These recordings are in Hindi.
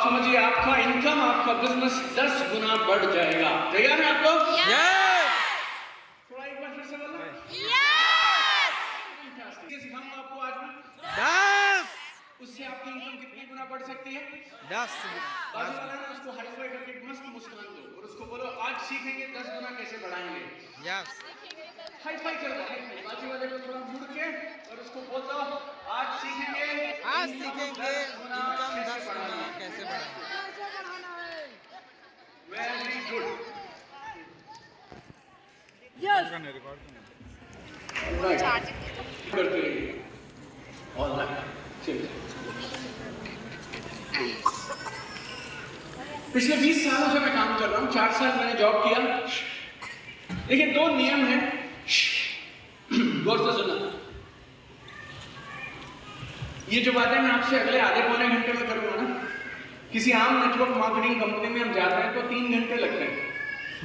समझिए आपका इनकम, आपका बिजनेस 10 गुना बढ़ जाएगा। तैयार हैं आप लोग? थोड़ा एक बार फिर से बोलो। सिखाऊंगा आपको आज मैं 10। उससे आपकी इनकम कितनी गुना बढ़ सकती है? 10। बाजू वाला ना उसको हाई फाई करके एक मस्त मुस्कान दो और उसको बोलो आज सीखेंगे 10 गुना कैसे बढ़ाएंगे। यस, हाई फाई कर दो, बाजू वाले को थोड़ा मुड़ के और उसको बोल दो आज सीखेंगे इनकम 10 गुना कैसे बढ़ाएंगे। Very good. करते रहिए। ऑल राइट, चलिए। पिछले 20 सालों से मैं काम कर रहा हूँ, 4 साल मैंने जॉब किया। देखिए 2 नियम हैं, गौर से सुनना। ये जो बातें मैं आपसे अगले आधे पौने घंटे में करूंगा ना, किसी आम नेटवर्क मार्केटिंग कंपनी में हम जाते हैं तो 3 घंटे लगते हैं।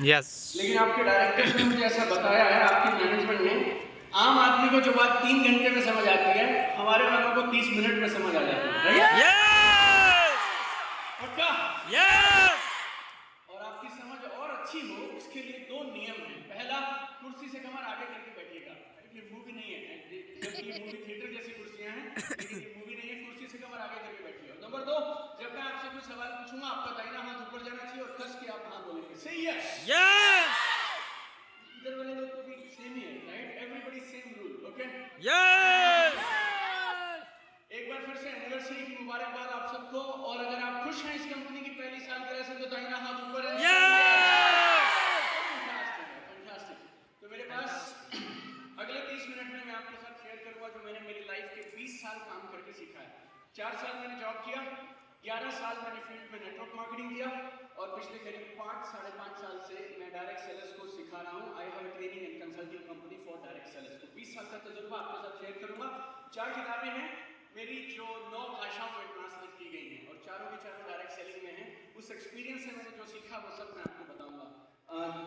यस, लेकिन आपके डायरेक्टर ने मुझे ऐसा बताया है, आपकी मैनेजमेंट ने, आम आदमी को जो बात 3 घंटे में समझ आती है, हमारे वालों को 30 मिनट में समझ आ जाती है। यस, पक्का? यस। और आपकी समझ और अच्छी हो इसके लिए 2 नियम हैं। पहला, कुर्सी से कमर आगे करके बैठिएगा। ये मूवी नहीं है, जबकि ये मूवी थिएटर जैसी कुर्सियां हैं, लेकिन ये मूवी नहीं है। कुर्सी से कमर आगे करके बैठिएगा। नंबर 2, जब मैं आपसे कुछ सवाल पूछूंगा, आपका दाहिना हाथ ऊपर जाना चाहिए और कस के आप हाँ बोलेंगे। सही है? यस, इधर वाले लोग को भी सेम ही है, right? Everybody same rule, okay? Yes. एक बार फिर से एनिवर्सरी की मुबारकबाद आप सबको। और अगर आप खुश हैं इस कंपनी की पहली सालगिरह से तो दाहिना हाथ ऊपर है। फैंटास्टिक। तो मेरे पास अगले 30 मिनट में मैं आपके साथ शेयर करूंगा जो मैंने मेरी लाइफ के 20 साल काम करके सीखा है। 4 साल मैंने जॉब किया, 11 साल मैंने फील्ड में नेटवर्क मार्केटिंग किया और पिछले करीब 5-5.5 साल से मैं डायरेक्ट सेलर्स को सिखा रहा हूँ। I have a training and consulting company for direct sellers. तो 20 साल का तजुर्बा आपके साथ शेयर करूंगा। 4 किताबें हैं मेरी जो 9 भाषाओं में ट्रांसलेट की गई हैं और चारों की चारों डायरेक्ट सेलिंग में हैं। उस एक्सपीरियंस से मैंने जो सीखा वो सब मैं आपको बताऊंगा।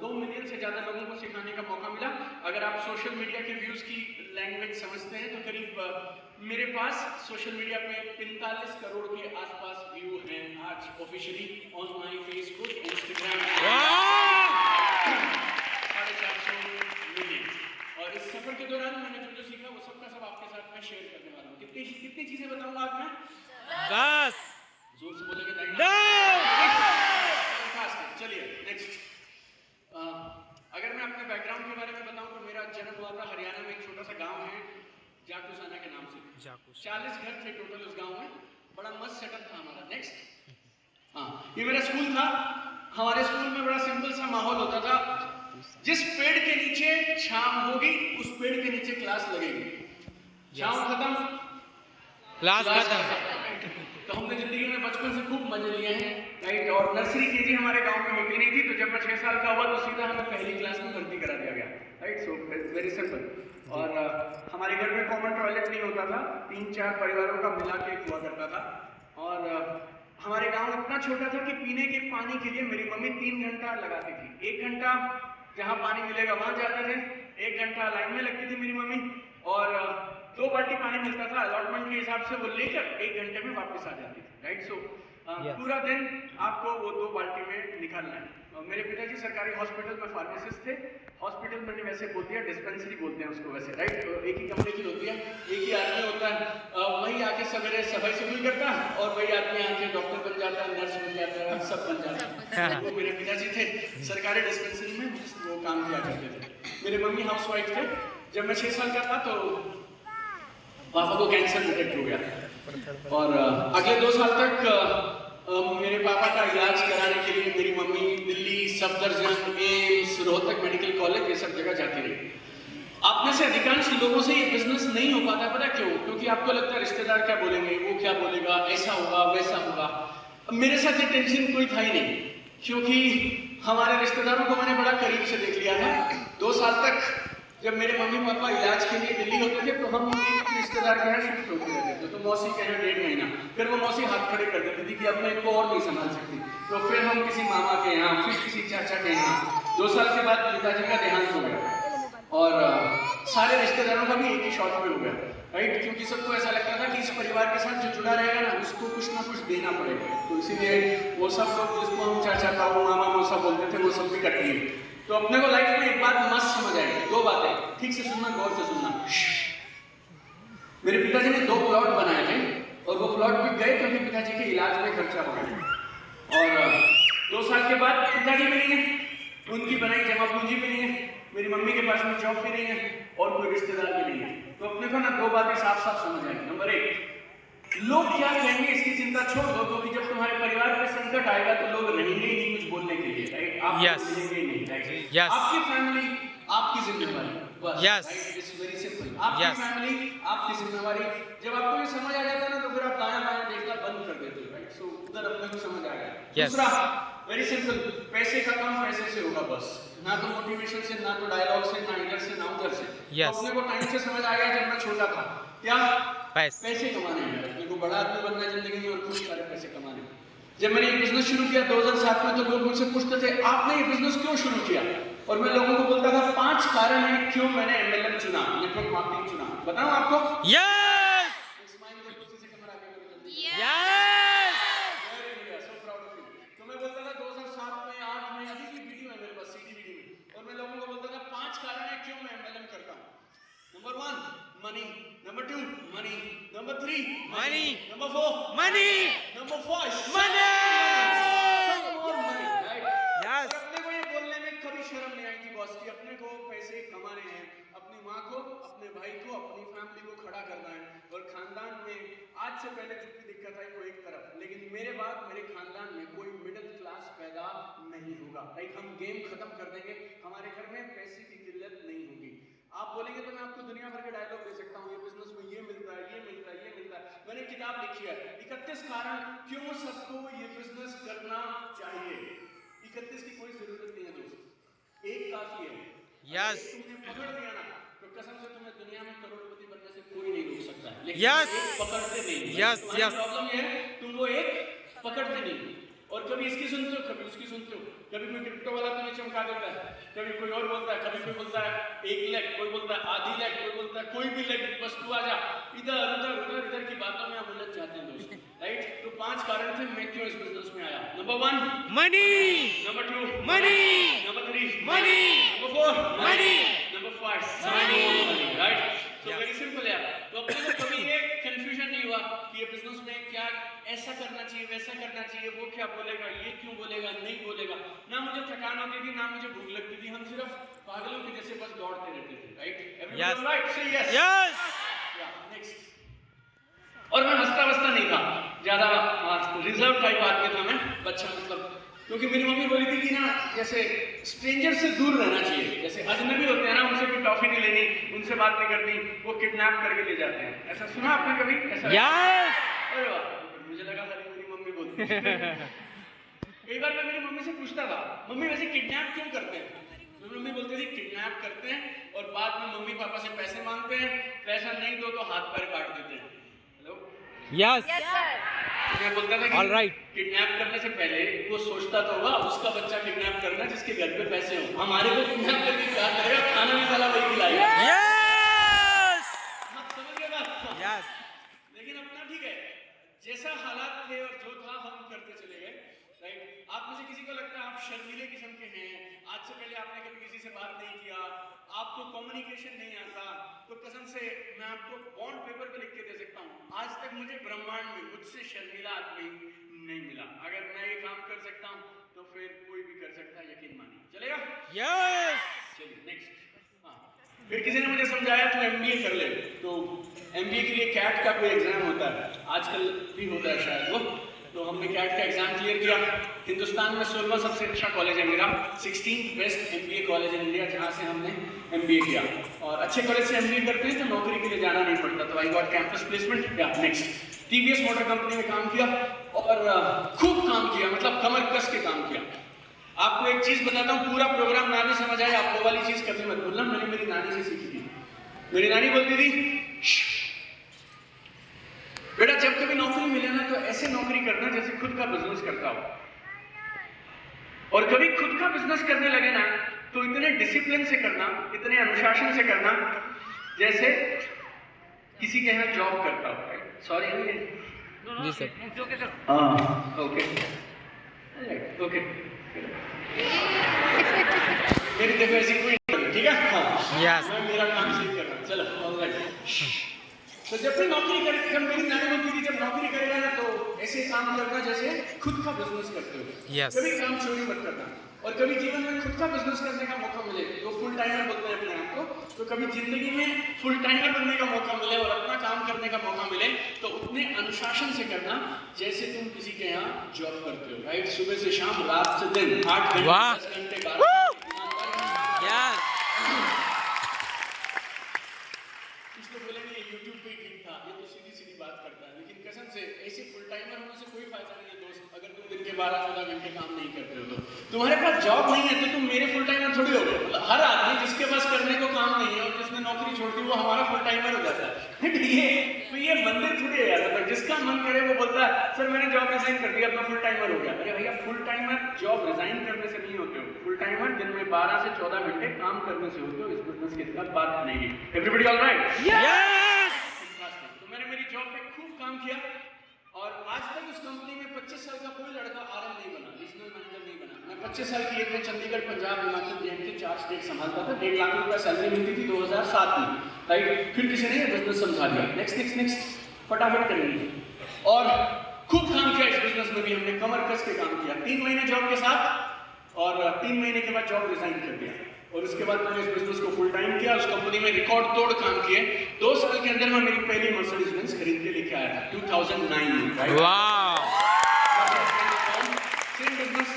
2 मिलियन से ज़्यादा लोगों को सिखाने का मौका मिला। अगर आप सोशल मीडिया के व्यूज़ की लैंग्वेज समझते हैं तो करीब मेरे पास सोशल मीडिया पे 45 करोड़ के आसपास व्यू हैं आज officially on my Facebook, Instagram. 450 million. और इस सफर के दौरान मैंने जो जो सीखा वो सबका सब आपके साथ मैं शेयर करने वाला हूँ। कितनी चीजें बताऊंगा आज मैं? 10। जोर से बोलेंगे? 10। चलिए नेक्स्ट। अगर मैं अपने बैकग्राउंड के बारे में बताऊं तो मेरा जन्म हुआ था हरियाणा में, एक छोटा सा गांव है जाकुसाना के नाम से। 40 घर थे टोटल उस गांव में। बड़ा मस्त सेटअप था हमारा। नेक्स्ट। हाँ, ये मेरा स्कूल था। हमारे स्कूल में बड़ा सिंपल सा माहौल होता था। जिस पेड़ के नीचे छांव होगी उस पेड़ के नीचे क्लास लगेगी। छांव खत्म, क्लास खत्म। तो हमने जिंदगी में बचपन से खूब मजे लिए हैं, राइट? और नर्सरी केजी हमारे गांव में होती नहीं थी, तो जब मैं 6 साल का हुआ तो सीधा हमें पहली क्लास में भर्ती करा दिया गया, राइट? So very simple. और हमारे घर में कॉमन टॉयलेट नहीं होता था, 3-4 परिवारों का मिला के हुआ करता था। और हमारे गांव इतना छोटा था कि पीने के पानी के लिए मेरी मम्मी 3 घंटा लगाती थी। 1 घंटा जहाँ पानी मिलेगा वहां जाते थे, 1 घंटा लाइन में लगती थी मेरी मम्मी, और 2 बाल्टी पानी मिलता था अलॉटमेंट के हिसाब से, वो लेकर 1 घंटे में वापस आ जाती थी, राइट? सो पूरा दिन आपको वो 2 बाल्टी में निकालना है। मेरे पिताजी सरकारी हॉस्पिटल में फार्मासिस्ट थे। हॉस्पिटल मैंने वैसे बोल दिया, डिस्पेंसरी बोलते हैं उसको वैसे, राइट? तो एक ही कमरे की होती है, एक ही आदमी होता है, वही आके सवेरे सफाई सफाई करता है और वही आदमी आके डॉक्टर बन जाता है, नर्स बन जाता है, सब बन जाता है। वो मेरे पिताजी थे, सरकारी डिस्पेंसरी में वो काम किया करते थे। मेरे मम्मी हाउस वाइफ थे। जब मैं 6 साल का था तो पापा को कैंसर डिटेक्ट हो गया और अगले 2 साल तक मेरे पापा का इलाज कराने के लिए मेरी mummy Delhi, Safdarjung, AIIMS, Rohtak medical college, ये सब जगह जाती रही। आप में से अधिकांश लोगों से ये बिजनेस नहीं हो पाता, पता क्यों? क्योंकि आपको लगता है रिश्तेदार क्या बोलेंगे, वो क्या बोलेगा, ऐसा होगा वैसा होगा। मेरे साथ ये टेंशन कोई था ही नहीं, क्योंकि हमारे रिश्तेदारों को मैंने बड़ा करीब से देख लिया था। 2 साल तक जब मेरे मम्मी पापा इलाज के लिए दिल्ली होते थे तो हम एक रिश्तेदार के यहाँ शिफ्ट होते रहते थे। तो मौसी के यहाँ 1.5 महीना, फिर वो मौसी हाथ खड़े कर देती थी कि अब मैं इनको और नहीं संभाल सकती, तो फिर हम किसी मामा के यहाँ, फिर किसी चाचा के यहाँ। 2 साल के बाद पिताजी का देहांत हो गया और सारे रिश्तेदारों का भी एक ही शॉट में हो गया। राइट, क्योंकि सबको ऐसा लगता था कि इस परिवार के साथ जो जुड़ा रहेगा ना उसको कुछ ना कुछ देना पड़ेगा, तो इसीलिए वो सब लोग जिसको हम चाचा ताऊ मामा मौसा बोलते थे वो सब भी कट लिए। तो अपने को लाइफ में एक बात मस्त समझ आई, दो बातें ठीक से सुनना, गौर से सुनना। मेरे पिताजी ने 2 प्लॉट बनाए थे और वो प्लॉट बिक गए क्योंकि पिताजी के इलाज में खर्चा हो गया, और 2 साल के बाद पिताजी भी नहीं है, उनकी बनाई जमा पूंजी भी नहीं है, मेरी मम्मी के पास में जॉब भी नहीं है और कोई रिश्तेदार भी नहीं है। तो अपने को ना 2 बातें साफ साफ समझ आई। नंबर 1, लोग क्या कहेंगे इसकी चिंता छोड़ दो, क्योंकि जब तुम्हारे परिवार पे संकट आएगा तो लोग रहेंगे ही नहीं कुछ बोलने के लिए, राइट? आप मिलेंगे ही नहीं, राइट? आपकी फैमिली आपकी जिम्मेवारी, बस, राइट? It's very simple. आपकी फैमिली आपकी जिम्मेवारी। जब आपको ये समझ आ जाता है ना तो फिर आप दायां बायां देखना बंद कर देते हो, राइट? सो उधर अपने को समझ आ गया। दूसरा, वेरी सिंपल, पैसे का काम पैसे से होगा, बस, ना तो मोटिवेशन से, ना तो डायलॉग से, ना इधर से, ना उधर से। तो अपने को टाइम से समझ आ गया जब मैं छोटा था, क्या पैसे कमाने हैं, अपने को बड़ा आदमी बनना है जिंदगी में और खूब सारे पैसे कमाने हैं। जब मैंने ये बिजनेस शुरू किया 2007 में, तो लोग मुझसे पूछते थे आपने ये बिजनेस क्यों शुरू किया, और मैं लोगों को बोलता था 5 कारण है क्यों मैंने MLM चुना, नेटवर्क मार्केटिंग चुना। बताऊं आपको? तो मैं बोलता था 2007 में, 8 में, अभी भी वीडियो है मेरे पास CD वीडियो में, और मैं लोगों को बोलता था 5 कारण है क्यों मैं MLM करता हूँ। Number 1, money. Number 2, money. Number 3, money. Number 4, money. Number 5, money. और मनी, राइट? और अपने को ये बोलने में कभी शर्म नहीं आएगी बॉस की, अपने को पैसे कमाने हैं, अपनी माँ को, अपने भाई को, अपनी फैमिली को खड़ा करना है। और खानदान में आज से पहले जितनी दिक्कत आई वो एक तरफ, लेकिन मेरे बाद मेरे खानदान में कोई मिडिल क्लास पैदा नहीं होगा, राइट? हम गेम खत्म कर देंगे, हमारे घर में पैसे की किल्लत नहीं होगी। आप बोलेंगे तो मैं आपको दुनिया भर के डायलॉग दे सकता हूँ, ये बिजनेस में ये मिलता है, ये मिलता है, ये मिलता है। मैंने किताब लिखी है 31 कारण क्यों सबको ये बिजनेस करना चाहिए। 31 की कोई जरूरत नहीं है दोस्त, एक काफी है। तुमने पकड़ लिया ना तो कसम से तुम्हें दुनिया में करोड़पति बनने से कोई नहीं रोक सकता है, लेकिन एक पकड़ते नहीं। प्रॉब्लम ये है तुम वो एक पकड़ते नहीं, और कभी इसकी सुनते हो, कभी उसकी सुनते हो, कभी कोई क्रिप्टो वाला तुम्हें चमका देता है, कभी कोई और बोलता है, कभी कोई बोलता है 1 लाख, कोई बोलता है आधी लाख, कोई बोलता है कोई भी लाख, बस तू आ जा। इधर की बातों में हम उलझ जाते हैं दोस्त, राइट? तो 5 कारण थे मैं क्यों इस बिजनेस में आया। Number 1, money. Number 2, money. Number 3, money. Number 4, money. Number 5, money, right? तो वेरी सिंपल यार। तो अपने को कभी ये कंफ्यूजन नहीं हुआ कि ये बिजनेस में क्या ऐसा करना चाहिए, वैसा करना चाहिए, वो क्या बोलेगा, ये क्यों बोलेगा, नहीं बोलेगा। ना मुझे थकान होती थी, ना मुझे भूख लगती थी, हम सिर्फ पागलों के जैसे बस दौड़ते रहते थे, right? Everyone right? Say yes. Next. और मैं हंसता बसता नहीं था, ज्यादा रिजर्व टाइप आदमी था मैं, बच्चा, मतलब क्योंकि मेरी मम्मी बोली थी कि ना जैसे स्ट्रेंजर से दूर रहना चाहिए, जैसे अजनबी होते हैं ना उनसे भी टॉफी नहीं लेनी, उनसे बात नहीं करनी, वो किडनैप करके ले जाते हैं। ऐसा सुना आपने कभी? ऐसा? अरे वाह, मुझे लगा खाली मेरी मम्मी बोलती है। कई बार मैं मेरी मम्मी से पूछता था, मम्मी वैसे किडनैप क्यों करते हैं? तो मम्मी बोलती थी किडनैप करते हैं और बाद में मम्मी पापा से पैसे मांगते हैं, पैसा नहीं दो तो हाथ पैर काट देते हैं। Hello, yes sir. मैं बोलता था कि किडनैप करने से पहले वो सोचता तो होगा उसका बच्चा किडनैप करना जिसके घर पे पैसे हो, हमारे को किडनैप करके क्या करेगा, खाना भी साला वही खिलाएगा। यस, समझ गए बात? यस। लेकिन अपना ठीक है, जैसा हालात थे और जो था हम करते चले गए, राइट? आप में से किसी को लगता है आप शर्मीले किस्म के हैं, आज से पहले आपने कभी किसी से बात नहीं किया, आपको कम्युनिकेशन नहीं आता, तो कसम से मैं आपको बॉन्ड पेपर पे लिख के दे सकता हूँ, आज तक मुझे ब्रह्मांड में मुझसे शर्मीला आदमी नहीं मिला। अगर मैं ये काम कर सकता हूँ तो फिर कोई भी कर सकता है, यकीन मानिए। चलेगा? यस। चलिए नेक्स्ट। फिर किसी ने मुझे समझाया तू MBA कर ले, तो MBA के लिए कैट का कोई एग्जाम होता है, आजकल भी होता है शायद वो, तो हमने कैट का एग्जाम क्लियर किया। हिंदुस्तान में 16वां सबसे अच्छा कॉलेज है मेरा, 16th best MBA college in India, जहाँ से हमने MBA किया। और अच्छे कॉलेज से MBA करते हैं तो नौकरी के लिए जाना नहीं पड़ता, तो आई गॉट कैंपस प्लेसमेंट। या नेक्स्ट, TVS मोटर कंपनी में काम किया और खूब काम किया, मतलब कमर कस के काम किया। आपको एक चीज बताता हूँ, पूरा प्रोग्राम ना भी समझ आए आप वो वाली चीज कभी मत बोलना, मैंने मेरी नानी से सीखी थी। मेरी नानी बोलती थी बेटा जब कभी नौकरी मिले ना तो ऐसे नौकरी करना जैसे खुद का बिजनेस करता हो, और कभी खुद का बिजनेस करने लगे ना तो इतने डिसिप्लिन से करना, इतने अनुशासन से करना जैसे किसी के यहाँ जॉब करता हो, सॉरी जी सर। हाँ ओके ओके मेरी देखो ऐसी कोई ठीक है हाँ Yes. मैं मेरा काम सही कर रहा हूँ चलो ऑलराइट। तो जब भी नौकरी करे जब मेरी नानी बोलती थी जब नौकरी करेगा ना तो ऐसे काम करना जैसे खुद का बिजनेस करते हो। Yes. कभी काम चोरी मत करना और कभी जीवन में खुद का बिजनेस करने का मौका मिले तो फुल टाइमर बोलते हैं अपने आप को, तो कभी जिंदगी में फुल टाइमर बनने का मौका मिले और अपना काम करने का मौका मिले तो उतने अनुशासन से करना जैसे तुम किसी के यहाँ जॉब करते हो, राइट? सुबह से शाम रात से दिन 8 घंटे वाह। 10 घंटे 12 Yes. कुछ तो बोलेंगे ये यूट्यूब पे ठीक था, ये तो सीधी सीधी बात करता है, लेकिन कसम से ऐसे फुल टाइमर होने से कोई फायदा नहीं है दोस्त। अगर तुम दिन के 12-14 घंटे काम नहीं करते हो तो तुम्हारे पास जॉब नहीं है तो तुम मेरे फुल टाइमर थोड़ी हो गए। हर आदमी जिसके पास करने को काम नहीं है और जिसने नौकरी छोड़ दी वो हमारा फुल टाइमर हो जाता है। ये मंदिर थोड़ी है यार, मतलब जिसका मन करे वो बोलता है सर मैंने जॉब रिजाइन कर दिया अपना फुल टाइमर हो गया। अरे भैया फुल टाइमर जॉब रिजाइन करने से नहीं होते हो, फुल टाइमर दिन में 12 से 14 घंटे काम करने से होते हो। इस बिजनेस के साथ बात बनेगी। Everybody alright? Yes. तो मैंने मेरी जॉब पे खूब काम किया और आज तक उस कंपनी में 25 साल का कोई लड़का आरएम नहीं बना, रीजनल मैनेजर नहीं बना। मैं 25 साल की एज में चंडीगढ़, पंजाब, हिमाचल, जे&के 4 स्टेट संभालता था। 1.5 लाख रुपया सैलरी मिलती थी 2007 में, राइट? फिर किसी ने ये बिजनेस समझा दिया, नेक्स्ट फटाफट करेंगे और खूब काम किया इस बिजनेस में भी। हमने कमर कस के काम किया 3 महीने जॉब के साथ और 3 महीने के बाद जॉब रिजाइन कर दिया और उसके बाद मैंने इस बिजनेस को फुल टाइम किया। उस कंपनी में रिकॉर्ड तोड़ काम किए। 2 साल के अंदर मैं मेरी पहली मर्सिडीज बेंज खरीद के लेके आया था 2009 में, right? Wow. Same business,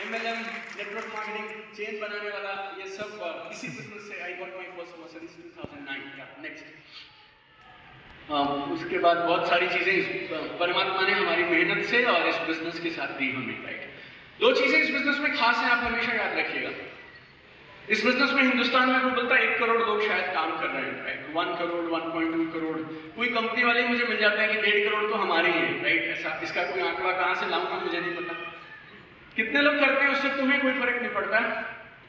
MLM, network marketing, chain बनाने वाला, ये सब इसी बिजनेस से I got my first Mercedes 2009। Next उसके बाद बहुत सारी चीजें परमात्मा ने हमारी मेहनत से और इस बिजनेस के साथ दी हमें, राइट? 2 चीजें इस बिजनेस में खास हैं, आप हमेशा याद रखिएगा। इस बिजनेस में हिंदुस्तान में कोई बोलता है 1 करोड़ लोग शायद काम कर रहे हैं, राइट? 1 करोड़ 1.2 करोड़ कोई कंपनी वाले मुझे मिल जाता है कि 1.5 करोड़ तो हमारे ही है, राइट? ऐसा इसका कोई आंकड़ा कहाँ से लाऊंगा मुझे नहीं पता। कितने लोग करते हैं उससे तुम्हें कोई फर्क नहीं पड़ता।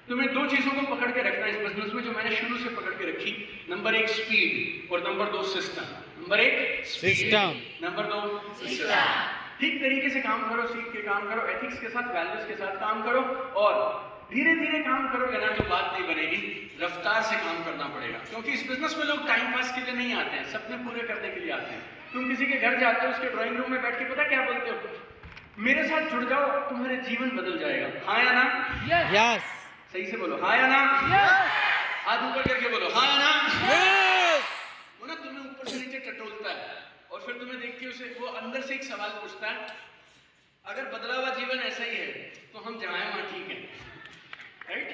तुम्हें 2 चीजों को पकड़ के रखना है इस बिजनेस में जो मैंने शुरू से पकड़ के रखी। नंबर 1 स्पीड और number 2 system. Number 1 System. Number 2 system. ठीक तरीके से काम करो, सीख के काम करो, एथिक्स के साथ, वैल्यूज के साथ काम करो और धीरे धीरे काम करोगे ना तो बात नहीं बनेगी, रफ्तार से काम करना पड़ेगा। क्योंकि इस बिजनेस में लोग टाइम पास के लिए नहीं आते हैं, सपने पूरे करने के लिए आते हैं। तुम किसी के घर जाते हो, उसके ड्राइंग रूम में बैठ के पता क्या बोलते हो? मेरे साथ जुड़ जाओ, तुम्हारे जीवन बदल जाएगा। हाँ या ना? Yes. सही से बोलो हाँ या ना? हाथ ऊपर करके बोलो हाँ या ना? Yes. वो ना तुम्हें ऊपर से नीचे टटोलता है और फिर तुम्हें देख के उसे वो अंदर से एक सवाल पूछता है, अगर बदला हुआ जीवन ऐसा ही है तो हम जहाँ हैं वहाँ ठीक है, राइट?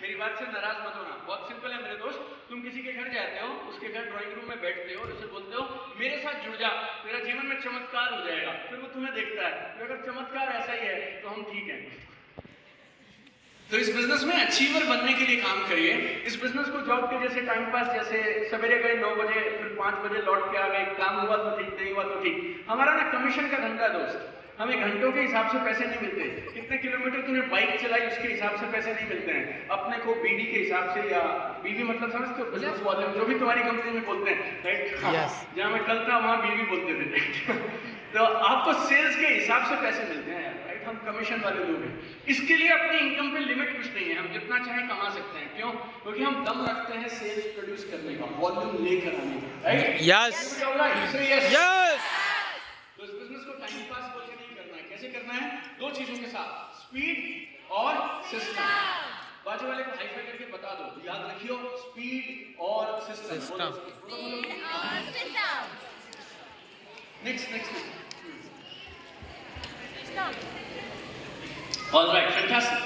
मेरी बात से नाराज मत होना, बहुत सिंपल है मेरे दोस्त। तुम किसी के घर जाते हो, उसके घर ड्राइंग रूम में बैठते हो और उसे बोलते हो मेरे साथ जुड़ जा, तेरा जीवन में चमत्कार हो जाएगा। फिर वो तुम्हें देखता है, अगर चमत्कार ऐसा ही है तो हम ठीक हैं। तो इस बिजनेस में अचीवर बनने के लिए काम करिए। इस बिजनेस को जॉब के जैसे टाइम पास, जैसे सवेरे गए 9 बजे फिर 5 बजे लौट के आ गए, काम हुआ तो ठीक, नहीं हुआ तो ठीक। हमारा ना कमीशन का धंधा दोस्त, हमें घंटों के हिसाब से पैसे नहीं मिलते। कितने किलोमीटर तूने बाइक चलाई उसके हिसाब से पैसे नहीं मिलते हैं। अपने को बीवी के हिसाब से, या बीवी मतलब समझते हो, बिजनेस वाले जो भी तुम्हारी कंपनी में बोलते हैं, राइट? Yes. जहाँ मैं कल था वहाँ बीवी बोलते थे, राइट? तो आपको सेल्स के हिसाब से पैसे मिलते हैं, राइट? हम कमीशन वाले लोग हैं। इसके लिए अपनी इनकम पे लिमिट कुछ नहीं है, हम जितना चाहें कमा सकते हैं। क्यों? क्योंकि हम दम रखते हैं सेल्स प्रोड्यूस करने का, वॉल्यूम लेकर आने का, राइट? Yes. Yes. तो इस बिजनेस को टाइम पास बोल के नहीं करना है। कैसे करना है? 2 चीजों के साथ, स्पीड और सिस्टम। बाजू वाले को हाई फाई करके बता दो, याद रखियो, स्पीड और सिस्टम। Next alright, fantastic.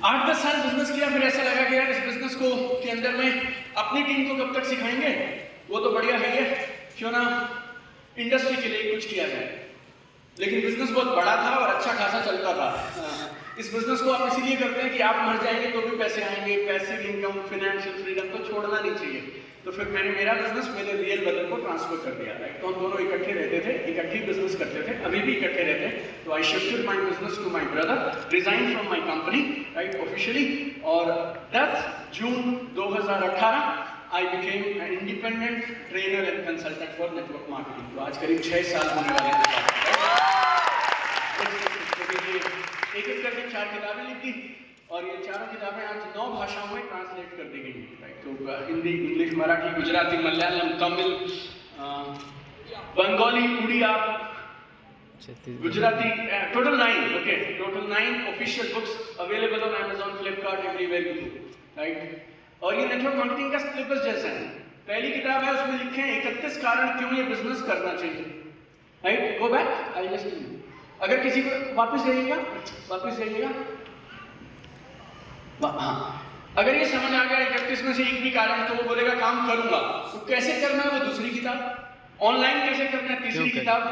8-10 साल बिजनेस किया, फिर ऐसा लगा कि यार इस बिजनेस को के अंदर में अपनी टीम को कब तक सिखाएंगे, वो तो बढ़िया है ये, क्यों ना इंडस्ट्री के लिए कुछ किया जाए। लेकिन बिजनेस बहुत बड़ा था और अच्छा खासा चलता था। इस बिजनेस को आप इसीलिए करते हैं कि आप मर जाएंगे तो भी पैसे आएंगे, पैसिव इनकम, फाइनेंशियल फ्रीडम तो छोड़ना नहीं चाहिए। तो फिर मैंने मेरा बिजनेस मेरे रियल ब्रदर को ट्रांसफर कर दिया, राइट? तो हम दोनों इकट्ठे रहते थे, इकट्ठे बिजनेस करते थे, अभी भी इकट्ठे रहते हैं। तो I shifted my business to my brother, resign from my company, right, officially. और 10 June 2018 I became an independent trainer and consultant for network marketing. तो आज करीब 6 साल होने वाले हैं। एक एक करके 4 किताबें लिख दी और ये चारों किताबें आज 9 भाषाओं में ट्रांसलेट कर दी गई। राइट, तो Hindi, English, Marathi, Gujarati, Malayalam, Tamil, Bengali, Oriya, Gujarati, total 9, okay, total 9 official books available on Amazon, Flipkart, everywhere you go, right? और ये नेटवर्क मार्केटिंग का सिलेबस जैसा है। पहली किताब है, उसमें लिखे हैं 31 कारण क्यों ये बिजनेस करना चाहिए, right? Go back, I just, अगर किसी को वापस जाइएगा, हाँ, अगर ये समझ आ गया 31 में से एक भी कारण, तो वो बोलेगा काम करूंगा। तो कैसे करना है वो दूसरी किताब, ऑनलाइन कैसे करना है तीसरी किताब,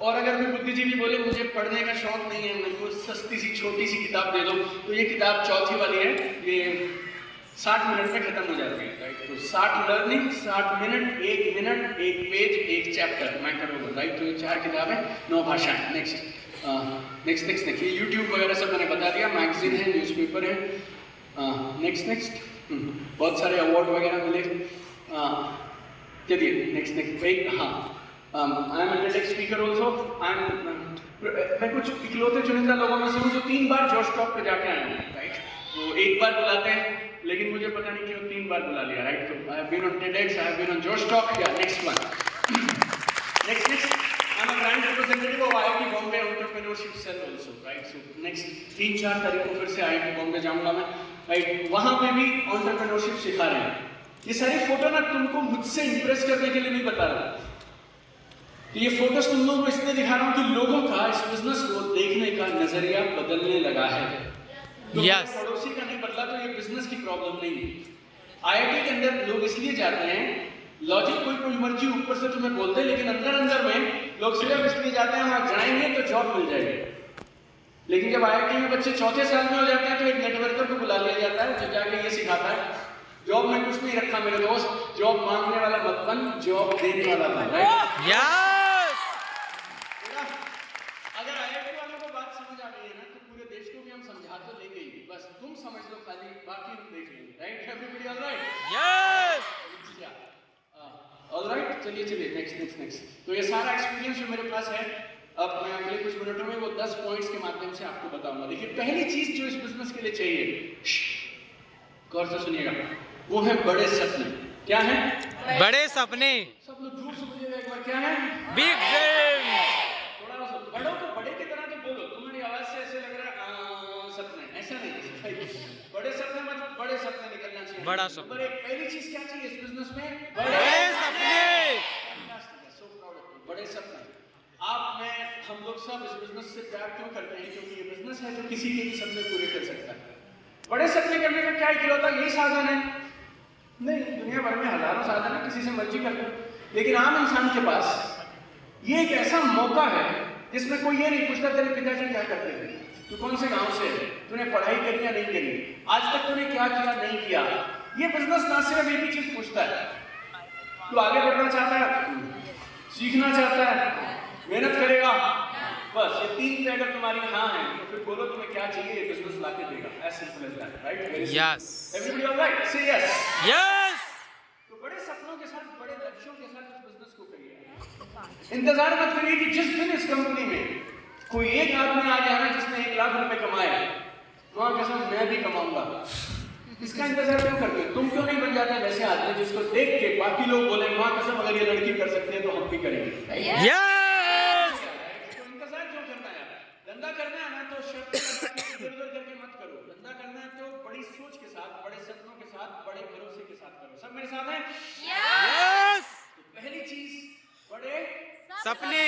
और अगर कोई बुद्धिजीवी बोले मुझे पढ़ने का शौक नहीं है, मेरे को सस्ती सी छोटी सी किताब दे दो, तो ये किताब चौथी वाली है, ये 60 मिनट में खत्म हो जाती है। राइट, तो 60 learning, 60 minute, 1 minute, 1 page, 1 chapter मैं करूँगा। राइट, तो ये 4 किताबें, 9 भाषाएं। नेक्स्ट ये यूट्यूब वगैरह सब मैंने बता दिया, मैगजीन है, न्यूज़पेपर है। नेक्स्ट बहुत सारे अवार्ड वगैरह मिले। चलिए नेक्स्ट हाँ, I am TEDx speaker also. मैं कुछ इकलौते चुनिंदा लोगों में से हूँ जो 3 बार जोश टॉक पे जाके आए हैं। राइट, तो एक बार बुलाते हैं, लेकिन मुझे पता नहीं क्यों 3 बार बुला लिया। राइट, तो I have been on TEDx, I have been on Josh talk. Yeah next one, next I am a brand representative of IIT Bombay entrepreneurship cell also. Right, so next 3-4 तारीख को फिर से IIT बॉम्बे जाऊंगा मैं। राइट, वहाँ पे भी एंटरप्रेन्योरशिप सिखा रहे हैं। ये सारी फोटो ना तुमको मुझसे इंप्रेस करने के लिए नहीं बता रहा, तो ये फोटोज तुम लोगों को इसलिए दिखा रहा हूँ कि लोगों का इस बिजनेस को देखने का नजरिया बदलने लगा है। तो पड़ोसी का नहीं बदला तो ये बिजनेस की प्रॉब्लम नहीं है। IIT के अंदर लोग इसलिए जाते हैं, लॉजिक कोई मर्जी ऊपर से तुम्हें बोलते हैं, लेकिन अंदर में लोग सिर्फ इसलिए जाते हैं वहां जाएंगे तो जॉब मिल जाएगी। लेकिन जब IIT में बच्चे चौथे साल में हो जाते हैं तो एक नेटवर्कर को बुला लिया जाता है जो जाके ये सिखाता है, जॉब में कुछ नहीं रखा मेरे दोस्त, जॉब मांगने वाला मत बन, जॉब देने वाला बन। अगर IIT वालों को बात समझ आ गई है ना, तो पूरे देश को भी हम समझा तो लेंगे ही, बस तुम समझ लो खाली, बाकी हम देख लेंगे। Right, everybody all right? Yes, all right. चलिए नेक्स्ट। तो ये सारा एक्सपीरियंस जो मेरे पास है, अब मैं अगले कुछ मिनटों में वो 10 पॉइंट्स के माध्यम से आपको बताऊंगा। देखिए, पहली चीज जो इस बिजनेस के लिए चाहिए, गौर से सुनिएगा, वो है बड़े सपने। क्या है? बड़े सपने। सब लोग झूठ समझिएगा एक बार, क्या है? Big dream. थोड़ा सा बड़ों को बड़े की तरह तो बोलो, तुम्हारी आवाज से ऐसे लग रहा है सपने, ऐसा नहीं। बड़े सपने मतलब बड़े सपने निकलना चाहिए। बड़ा सपना। पहली चीज क्या चाहिए इस बिजनेस में? बड़े सपने। सो प्राउड ऑफ यू, बड़े सपने। हम लोग सब इस बिजनेस से प्यार क्यों करते हैं? क्योंकि ये बिजनेस है जो किसी के भी सपने पूरे कर सकता है। बड़े सपने करने का क्या इकलौता यही साधन है? नहीं, दुनिया भर में हजारों साधन है, किसी से मर्जी कर लो। लेकिन आम इंसान के पास ये एक ऐसा मौका है जिसमें कोई ये नहीं पूछता तेरे पिताजी क्या करते थे, तू कौन से गांव से है, तूने पढ़ाई करी या नहीं करी, आज तक तूने क्या किया नहीं किया। ये बिजनेस ना सिर्फ एक ही चीज पूछता है, तू आगे बढ़ना चाहता है, सीखना चाहता है, मेहनत करेगा, बस ये 3 पे अगर तुम्हारी हाँ है तो फिर बोलो तुम्हें क्या चाहिए, ये बिजनेस लाके देगा। As simple as that, right? Yes, everybody all right? Say yes. Yes. तो बड़े सपनों के साथ, बड़े लक्ष्यों के साथ इस बिजनेस को करिए। इंतजार मत करिए कि जिस दिन इस कंपनी में कोई एक आदमी आ गया ना जिसने 1 लाख रुपए कमाए, वहां कसम मैं भी कमाऊंगा, इसका इंतजार क्यों करते हो? तुम क्यों नहीं बन जाते वैसे आदमी जिसको देख के बाकी लोग बोले मां कसम अगर ये लड़की कर सकती है तो हम भी करेंगे। यस। इंतजार क्यों करना है? धंधा करना है ना तो शर्त इधर-उधर करके मत करो। धंधा करना है तो बड़ी सोच के साथ, बड़े सपनों के साथ, बड़े भरोसे के साथ करो। सब मेरे साथ हैं? यस। तो पहली चीज बड़े सपने।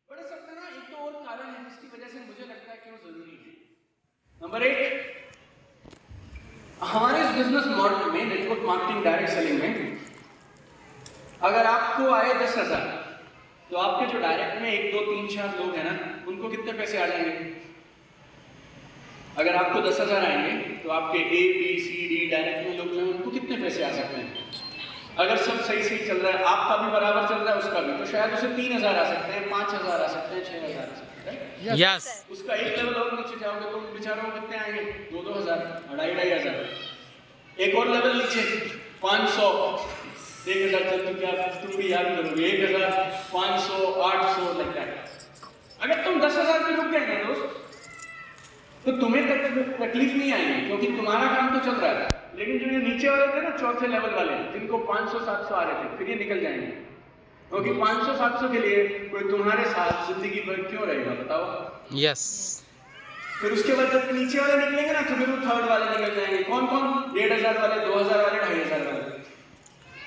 बड़े सपने ना एक तो और कारण है जिसकी वजह से मुझे लगता है क्यों जरूरी है। नंबर 1, हमारे इस बिजनेस मॉडल में, नेटवर्क मार्केटिंग डायरेक्ट सेलिंग में, अगर आपको आए 10,000 तो आपके जो डायरेक्ट में 1, 2, 3, 4 लोग हैं ना, उनको कितने पैसे आ जाएंगे? अगर आपको 10,000 आएंगे तो आपके A, B, C, D direct में लोग हैं, उनको कितने पैसे आ सकते हैं? अगर सब सही चल रहा है, आपका भी बराबर चल रहा है, उसका भी, तो शायद उसे 3,000 आ सकते हैं, 5,000 आ सकते हैं, 6,000 आ सकते हैं। यस। उसका एक लेवल और नीचे जाओगे तो बेचारों को कितने आएंगे? 2,000, 2,500, 2,500। एक और लेवल नीचे 500, 1000 तक तो क्या तुम भी याद करोगे, 1000, 500, 800 लगता है। अगर तुम 10,000 पे रुक गए ना दोस्त, तो तुम्हें तकलीफ नहीं आएगी, क्योंकि तुम्हारा काम तो चल रहा है। लेकिन जो ये नीचे वाले थे ना, चौथे लेवल वाले, जिनको 500-700 आ रहे थे, फिर ये निकल जाएंगे, क्योंकि 500-700 के लिए कोई तुम्हारे साथ जिंदगी भर क्यों रहेगा बताओ? यस। फिर उसके बाद जब नीचे वाले निकलेंगे ना, तो फिर वो थर्ड वाले निकल जाएंगे। कौन कौन? 1,500 वाले, 2,000 वाले, 2,500 वाले।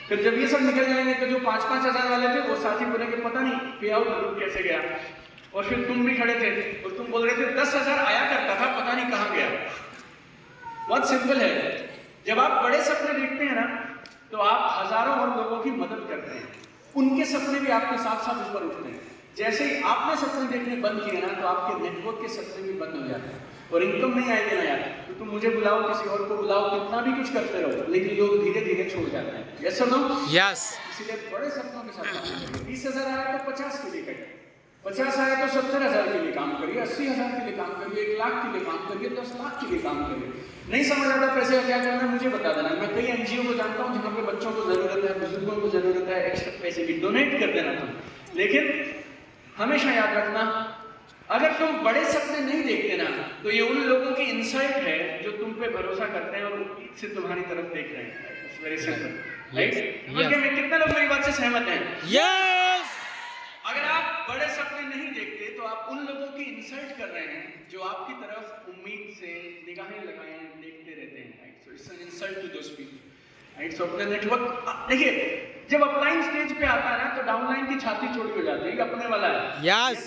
फिर जब ये सब निकल जाएंगे तो जो 5-5 हजार वाले थे वो साथी बोलेंगे पता नहीं पे आउट ग्रुप कैसे गया। और फिर तुम भी खड़े थे और तुम बोल रहे थे 10,000 आया करता था, पता नहीं कहाँ गया। बहुत सिंपल है, जब आप बड़े सपने देखते हैं ना, तो आप हजारों और लोगों की मदद करते हैं, उनके सपने भी आपके साथ साथ ऊपर उठते हैं। जैसे ही आपने सपने देखने बंद किए ना, तो आपके नेटवर्क के सपने भी बंद हो जाते हैं और इनकम नहीं आएगी ना यार, तो तुम मुझे बुलाओ, किसी और को बुलाओ, कितना भी कुछ करते रहो, लेकिन लोग धीरे धीरे छोड़ जाते हैं। यस और नो? यस। इसलिए बड़े सपनों के साथ 20,000 आया तो 50 के लिए करिए, 50 आया तो 70,000 के लिए काम करिए, 80,000 के लिए काम करिए, 1 लाख के लिए काम करिए, 10 लाख के लिए काम करिए। नहीं समझ आता पैसे का क्या करना है, मुझे बता देना। मैं कई एनजीओ को जानता हूँ जहाँ पे बच्चों को जरूरत है, बुजुर्गों को जरूरत है, एक्स्ट्रा पैसे की, डोनेट कर देना तुम। लेकिन हमेशा याद रखना, अगर तुम बड़े सपने नहीं देखते ना, तो ये उन लोगों की इंसल्ट है जो तुम पे भरोसा करते हैं और से तुम्हारी तरफ देख रहे हैं। Very simple, right? कितने लोग मेरी बात से सहमत हैं? यस। अगर आप बड़े सपने नहीं देखते तो आप उन लोगों की इंसल्ट कर रहे हैं जो आपकी तरफ उम्मीद से निगाहें लगाए देखते रहते हैं, right? So it's an insult to those people, right? So अपने नेटवर्क देखिए, जब अपलाइन स्टेज पे आता है ना, तो डाउनलाइन की छाती छोटी हो जाती है, अपने वाला है। यस।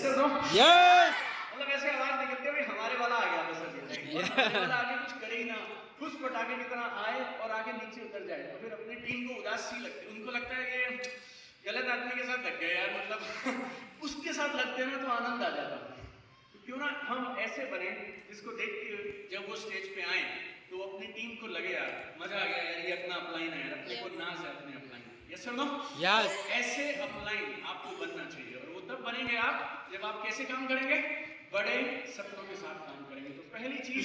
यस। मतलब ऐसे आवाज निकलती है भाई हमारे वाला आ गया, बस अभी वाला आगे कुछ करे ही ना, खुश पटाखे की तरह आए और आगे नीचे उतर जाए, तो फिर अपनी टीम को उदास सी लगती है, उनको लगता है कि गलत आदमी के साथ लग गए यार, मतलब उसके साथ लगते हैं ना तो आनंद आ जाता है। तो क्यों ना हम ऐसे बने जिसको देख के जब वो स्टेज पे आए तो अपनी टीम को लगे यार मजा आ गया यार, ये अपना अपलाइन है यार, अपने को नाज है अपने अपलाइन। यस और नो? यस। ऐसे अपलाइन आपको बनना चाहिए, और वो तब बनेंगे आप जब आप कैसे काम करेंगे? बड़े सपनों के साथ काम करेंगे। तो पहली चीज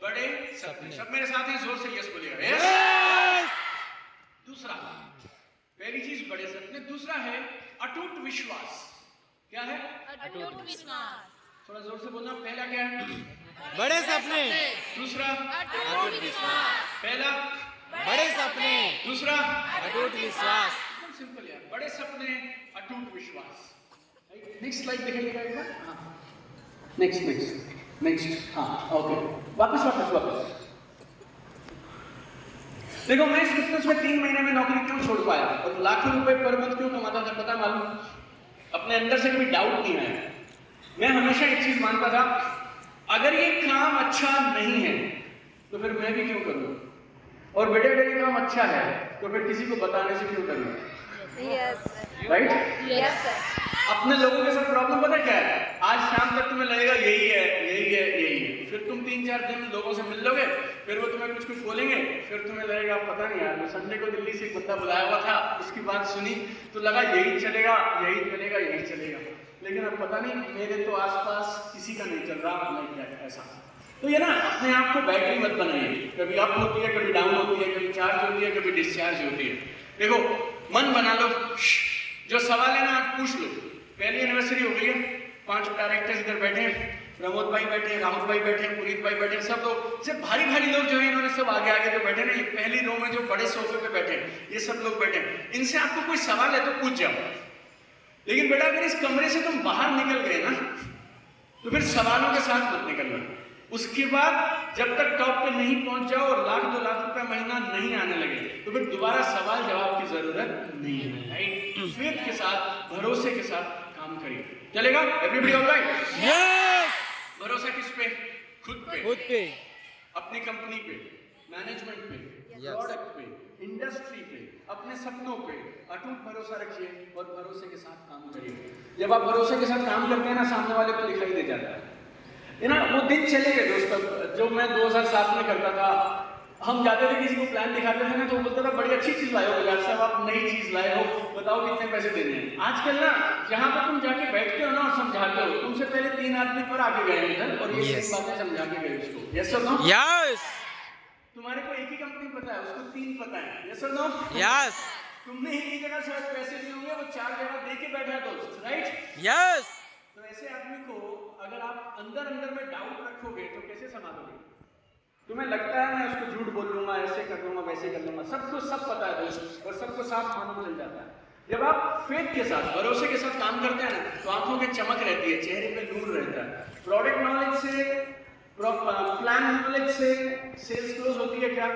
बड़े सपने। सब मेरे साथ हैं, जोर से यस बोलिएगा। यस। दूसरा, पहली चीज बड़े सपने, दूसरा है अटूट विश्वास। क्या है? अटूट विश्वास। थोड़ा जोर से बोलना। पहला क्या है? बड़े सपने। दूसरा अटूट विश्वास। पहला बड़े सपने। दूसरा अटूट विश्वास। एकदम सिंपल यार, बड़े सपने अटूट विश्वास। नेक्स्ट स्लाइड दिखाइएगा एक बार। हाँ, नेक्स्ट। हाँ, ओके, वापस। देखो, मैं इस बिजनेस में 3 महीने में नौकरी क्यों छोड़ पाया और लाखों रुपए पर मंथ क्यों कमाता था, पता मालूम? अपने अंदर से कभी डाउट नहीं आया। मैं हमेशा एक चीज मानता था, अगर ये काम अच्छा नहीं है तो फिर मैं भी क्यों करूं, और बेटे ये काम अच्छा है तो फिर किसी को बताने से क्यों करूं? राइट? Yes sir. अपने लोगों के साथ प्रॉब्लम पता क्या है? आज शाम तक तुम्हें लगेगा यही है, फिर तुम 3-4 दिन लोगों से मिल लोगे, फिर वो तुम्हें कुछ बोलेंगे, फिर तुम्हें लगेगा पता नहीं यार, संडे को दिल्ली से एक बंदा बुलाया हुआ था, उसकी बात सुनी तो लगा यही चलेगा, लेकिन अब पता नहीं मेरे तो आसपास किसी का नहीं चल रहा, नहीं ऐसा। तो ये ना, अपने आप को बैटरी मत बनाइए, कभी अप होती है, कभी डाउन होती है, कभी चार्ज होती है, कभी डिस्चार्ज होती है। देखो, मन बना लो, जो सवाल है ना आप पूछ लो। पहली एनिवर्सरी हो गई है, 5 डायरेक्टर्स इधर बैठे हैं, प्रमोद भाई बैठे हैं, राहुल भाई बैठे हैं, पुनीत भाई बैठे हैं, सब लोग, सिर्फ भारी लोग जो है, इन्होंने सब आगे जो बैठे हैं, पहली रो में जो बड़े सोफे पे बैठे हैं, ये सब लोग बैठे हैं। इनसे आपको कोई सवाल है तो पूछ जाओ, लेकिन बेटा अगर इस कमरे से तुम बाहर निकल गए ना, तो फिर सवालों के साथ मत निकलना। उसके बाद जब तक टॉप पे नहीं पहुंच जाओ और 1-2 लाख रुपए महीना नहीं आने लगे, तो फिर दोबारा सवाल जवाब की जरूरत नहीं है, राइट? फेथ के साथ, भरोसे के साथ काम करिए, चलेगा? Everybody alright? यस। भरोसा किस पे? खुद पे, अपनी कंपनी पे, मैनेजमेंट पे, प्रोडक्ट पे, इंडस्ट्री पे, अपने सपनों पे अटूट भरोसा रखिए और भरोसे के साथ काम करिए। जब आप भरोसे के साथ काम करते हैं ना, सामने वाले को दिखाई दे जाता है। ये ना वो दिन चले गए दोस्तों, जो मैं 2007 में करता था। हम जाते थे किसी को प्लान दिखाते थे ना, तो वो बोलता था बड़ी अच्छी चीज लाए हो बजाज साहब, आप नई चीज लाए हो, बताओ कितने पैसे देने हैं। आजकल ना जहाँ पर तुम जाके बैठते हो ना और समझाते हो, तुमसे पहले 3 आदमी पर आके गए उधर और ये बातें समझा के गए उसको। यस और नो? यस। तुम्हारे को एक ही कंपनी पता है, उसको 3 पता है, यस और नो? यस तुमने एक ही जगह शायद पैसे दिए होंगे, वो 4 जगह दे के बैठा है दोस्त, राइट? यस तो ऐसे आदमी को अगर आप अंदर अंदर में डाउट रखोगे तो कैसे संभालोगे? तुम्हें लगता है मैं उसको झूठ बोल लूंगा, ऐसे कर लूंगा, वैसे कर लूंगा, सबको सब पता है दोस्त, और सबको साफ मालूम चल जाता है। जब आप फेथ के साथ, भरोसे के साथ काम करते हैं ना, तो आंखों में चमक रहती है, चेहरे पे नूर रहता है। प्रोडक्ट नॉलेज से, प्लान नॉलेज से सेल्स क्लोज होती है क्या?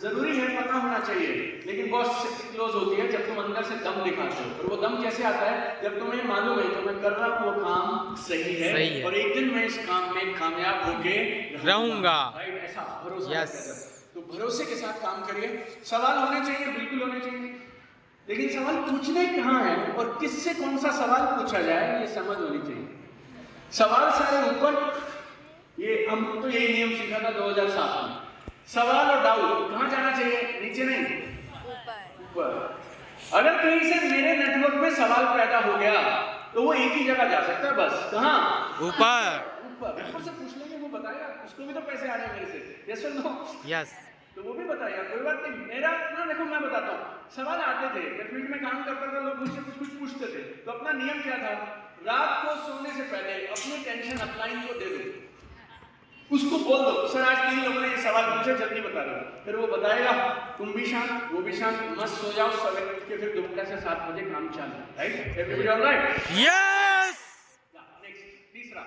जरूरी है, पता होना चाहिए, लेकिन बहुत क्लोज होती है जब तुम अंदर से दम दिखाते हो। और वो दम कैसे आता है? जब तुम्हें मालूम है तो मैं कर रहा हूँ वो काम सही है, और एक दिन मैं इस काम में कामयाब होके रहूंगा। राइट, ऐसा भरोसा Yes. रहता है। तो भरोसे के साथ काम करिए। सवाल होने चाहिए, बिल्कुल होने चाहिए, लेकिन सवाल पूछने कहाँ है और किससे कौन सा सवाल पूछा जाए ये समझ होनी चाहिए। सवाल सारे ऊपर, ये हम तो यही नियम सीखा था 2007 में। सवाल और डाउट कहाँ जाना चाहिए? नीचे नहीं, ऊपर। अगर कहीं से मेरे नेटवर्क में सवाल पैदा हो गया तो वो एक ही जगह जा सकता है, बस। कहाँ? ऊपर ऊपर से पूछ लेंगे, वो बताएगा, उसको भी तो पैसे आ रहे हैं मेरे से, यस और नो? यस तो वो भी बताएगा, कोई बात नहीं। मेरा ना, देखो मैं बताता हूँ, सवाल आते थे, मैं फील्ड में काम करता था, लोग मुझसे कुछ पूछते थे, तो अपना नियम क्या था? रात को सोने से पहले अपनी टेंशन अपलाइन को दे दो, उसको बोल दो, सर आज 3 लोगों ने ये सवाल पूछे, जल्दी बता दो। फिर वो बताएगा, तुम भी शांत, वो भी शांत, मस्त सो जाओ, सवेरे उठ के फिर दोपहर से 7 बजे काम चालू, right? Everybody alright? Yes next, तीसरा,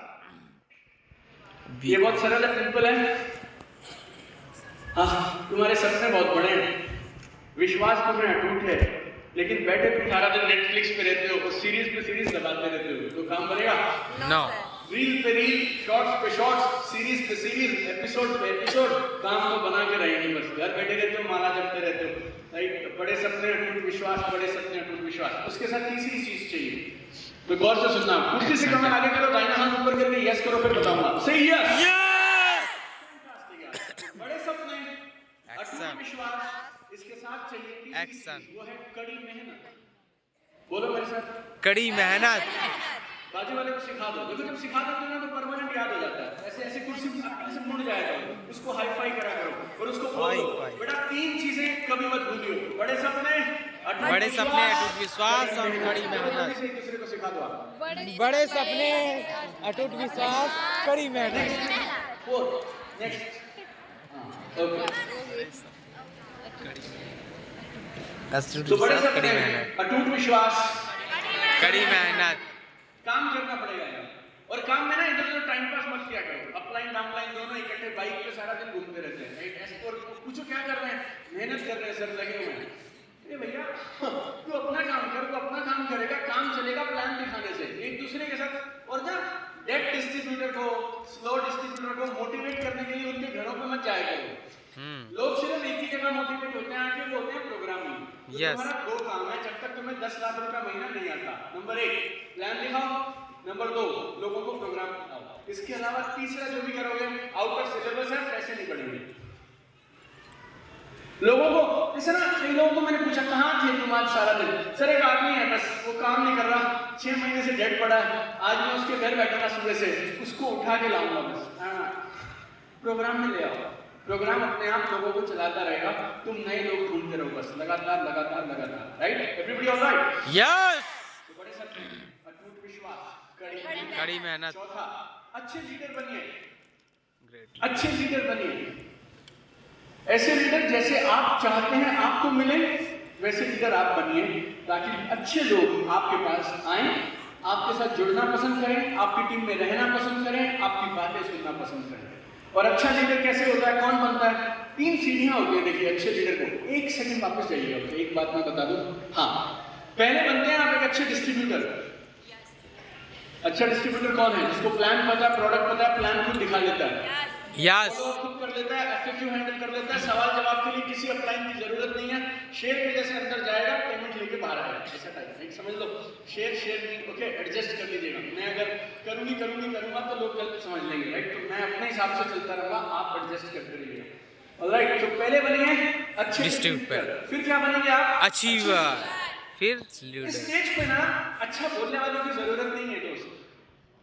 ये बहुत सरल है, सिंपल है। हाँ, तुम्हारे सपने बहुत बड़े हैं, विश्वास तुम्हें अटूट है, लेकिन बैठे तुम सारा दिन नेटफ्लिक्स पे रहते हो और सीरीज पे सीरीज लगाते रहते हो, तो काम बनेगा? नो रील पे रील, शॉर्ट्स पे शॉर्ट्स, सीरीज पे सीरीज, एपिसोड पे एपिसोड, काम तो बना के रहेंगे, बस घर बैठे रहते हो, माला जपते रहते हो, राइट? बड़े सपने अटूट विश्वास, बड़े सपने अटूट विश्वास। उसके साथ तीसरी चीज चाहिए, तो गौर से सुनना। कुर्सी से कमेंट आगे करो, दाहिना हाथ ऊपर करके यस करो, फिर बताऊंगा। सही यस। बड़े सपने, अटूट विश्वास, इसके साथ चाहिए एक्शन, वो है कड़ी मेहनत। बोलो मेरे साथ, कड़ी मेहनत। बाजू वाले को सिखा दो, देखो जब सिखा देते हो ना तो परमानेंट याद हो जाता है। ऐसे ऐसे कुर्सी ऐसे मुड़ जाएगा, उसको हाई फाई करा करो और उसको बोलो, बेटा 3 चीजें कभी मत भूलियो, बड़े सपने, अटूट विश्वास और कड़ी मेहनत। एक दूसरे को सिखा दो आप। बड़े सपने, अटूट विश्वास, कड़ी मेहनत। 4 नेक्स्ट, ओके। अटूट तो बड़े विश्वास, कड़ी सपने, मेहनत, अटूट विश्वास, कड़ी मेहनत। काम करना पड़ेगा यार। और काम में ना इधर उधर टाइम पास मत किया करो, अपलाइन डाउनलाइन दोनों इकट्ठे बाइक पे सारा दिन घूमते रहते हैं, राइट? ऐसे और पूछो क्या कर रहे हैं? मेहनत कर रहे हैं सर, लगे हुए हैं। अरे भैया तू अपना काम कर, तू अपना काम करेगा, काम चलेगा प्लान दिखाने से, एक दूसरे के साथ। और ना डेट डिस्ट्रीब्यूटर को, स्लो डिस्ट्रीब्यूटर को मोटिवेट करने के लिए उनके घरों पे मत जाया करो। लोग सिर्फ एक ही जगह मोटिवेट होते हैं, आके वो होते हैं प्रोग्रामिंग। तो तुम्हारा 2 काम है, जब तक तुम्हें 10 लाख रुपया महीना नहीं आता। नंबर 1 प्लान दिखाओ, नंबर 2 लोगों को प्रोग्राम बताओ। इसके अलावा तीसरा जो भी करोगे, आउटर सिलेबस है, पैसे नहीं बढ़ेंगे। लोगों को जैसे ना, कई लोगों को मैंने पूछा कहाँ थे तुम आज सारा दिन? सर एक आदमी है बस, वो काम नहीं कर रहा, 6 महीने से डेड पड़ा है, आज मैं उसके घर बैठा था सुबह से, उसको उठा के लाऊंगा बस। प्रोग्राम में ले आओ, प्रोग्राम अपने आप लोगों को चलाता रहेगा, तुम नए लोग ढूंढते रहो बस, लगातार लगातार लगातार, राइट? Everybody alright? यस। तो बड़े सपने, अटूट विश्वास, कड़ी मेहनत। चौथा, अच्छे लीडर बनिए, ग्रेट, अच्छे लीडर बनिए। ऐसे लीडर जैसे आप चाहते हैं आपको मिले, वैसे लीडर आप बनिए, ताकि अच्छे लोग आपके पास आए, आपके साथ जुड़ना पसंद करें, आपकी टीम में रहना पसंद करें, आपकी बातें सुनना पसंद करें। और अच्छा लीडर कैसे होता है, कौन बनता है? 3 सीढ़ियां होती हैं, देखिए अच्छे लीडर को। 1 सेकंड वापस जाइएगा, एक बात मैं बता दूं। हाँ, पहले बनते हैं आप एक अच्छे डिस्ट्रीब्यूटर। अच्छा डिस्ट्रीब्यूटर कौन है? जिसको प्लान पता है, प्रोडक्ट पता है, प्लान खुद दिखा देता है, यस, खुद कर लेता है, एफएक्यू हैंडल कर लेता है, सवाल जवाब के लिए किसी अपलाइन की जरूरत नहीं है, शेर के जैसे अंदर जाएगा, पेमेंट लेके बाहर आएगा, ऐसा टाइप। एक समझ लो, शेर नहीं, ओके, एडजस्ट कर लीजिएगा। मैं अगर करूंगा तो लोग गलत समझ लेंगे, राइट? तो मैं अपने हिसाब से चलता रहूंगा, आप एडजस्ट करते रहिएगा, ऑलराइट? तो पहले बनिए अच्छे डिस्ट्रीब्यूटर, फिर क्या बनेंगे आप? अचीवर, फिर लीडर। स्टेज पे ना अच्छा बोलने वालों की जरूरत नहीं है दोस्त।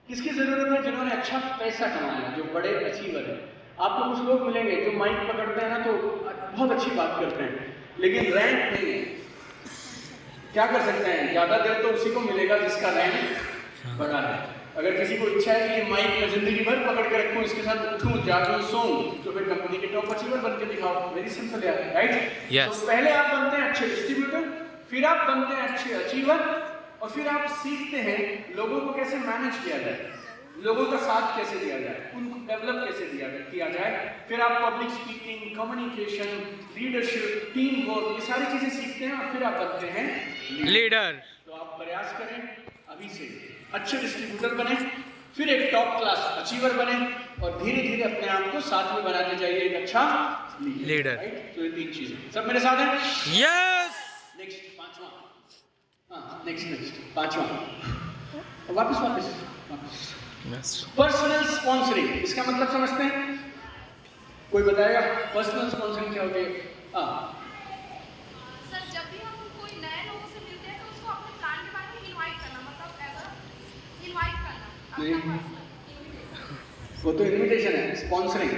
किसकी जरूरत है? जिन्होंने अच्छा पैसा कमाया, जो बड़े अचीवर है। आपको कुछ लोग मिलेंगे जो माइक पकड़ते हैं ना तो बहुत अच्छी बात करते हैं, लेकिन रैंक नहीं है। क्या कर सकते हैं, ज़्यादा देर तो उसी को मिलेगा जिसका रैंक बड़ा है। अगर किसी को इच्छा है कि ये माइक में जिंदगी भर पकड़ के रखूं, इसके साथ उठूं जागूं सोऊं, तो फिर कंपनी के टॉप अचीवर बन के दिखाओ। वेरी सिंपल यार, राइट? Yes. तो पहले आप बनते हैं अच्छे डिस्ट्रीब्यूटर, फिर आप बनते हैं अच्छे अचीवर, और फिर आप सीखते हैं लोगों को कैसे मैनेज किया जाए, लोगों का साथ कैसे दिया जाए, उनको डेवलप कैसे किया जाए। फिर आप public speaking, communication, leadership, team work, ये सारी चीजें सीखते हैं और फिर आप बनते हैं लीडर। तो आप प्रयास करें अभी से अच्छे डिस्ट्रीब्यूटर बने, फिर एक टॉप क्लास अचीवर बने, और धीरे धीरे अपने आप को साथ में बनाते जाइए एक अच्छा लीडर। राइट? तो ये 3 चीजें सब मेरे साथ हैं। यस। नेक्स्ट 5वां, हाँ नेक्स्ट 5वां, वापस पर्सनल स्पॉन्सरिंग। इसका मतलब समझते हैं? कोई बताएगा पर्सनल स्पॉन्सरिंग क्या होती है? हाँ सर, जब भी हम कोई नए लोगों से मिलते हैं तो उसको अपने प्लान के बारे में इनवाइट करना, मतलब एज इनवाइट करना। नहीं, वो तो इनविटेशन है। स्पॉन्सरिंग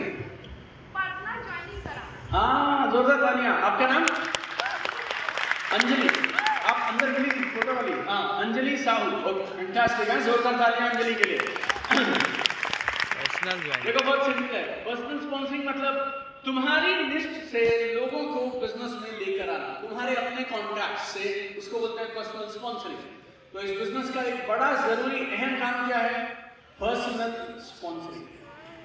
पर्सनल ज्वाइनिंग करा। हाँ, जोरदार तालियां। आपका नाम? अंजलि। आप अंदर प्लीज, फोटो वाली। हाँ, अंजलि साहू। फैंटास्टिक है, जोरदार तालियां अंजलि के लिए। पर्सनल ज्वाइनिंग देखो बहुत सिंपल है। पर्सनल स्पॉन्सरिंग मतलब तुम्हारी लिस्ट से लोगों को बिजनेस में लेकर आना, तुम्हारे अपने कॉन्टैक्ट से, उसको बोलते हैं पर्सनल स्पॉन्सरिंग। तो इस बिजनेस का एक बड़ा जरूरी अहम काम क्या है? Personal sponsoring.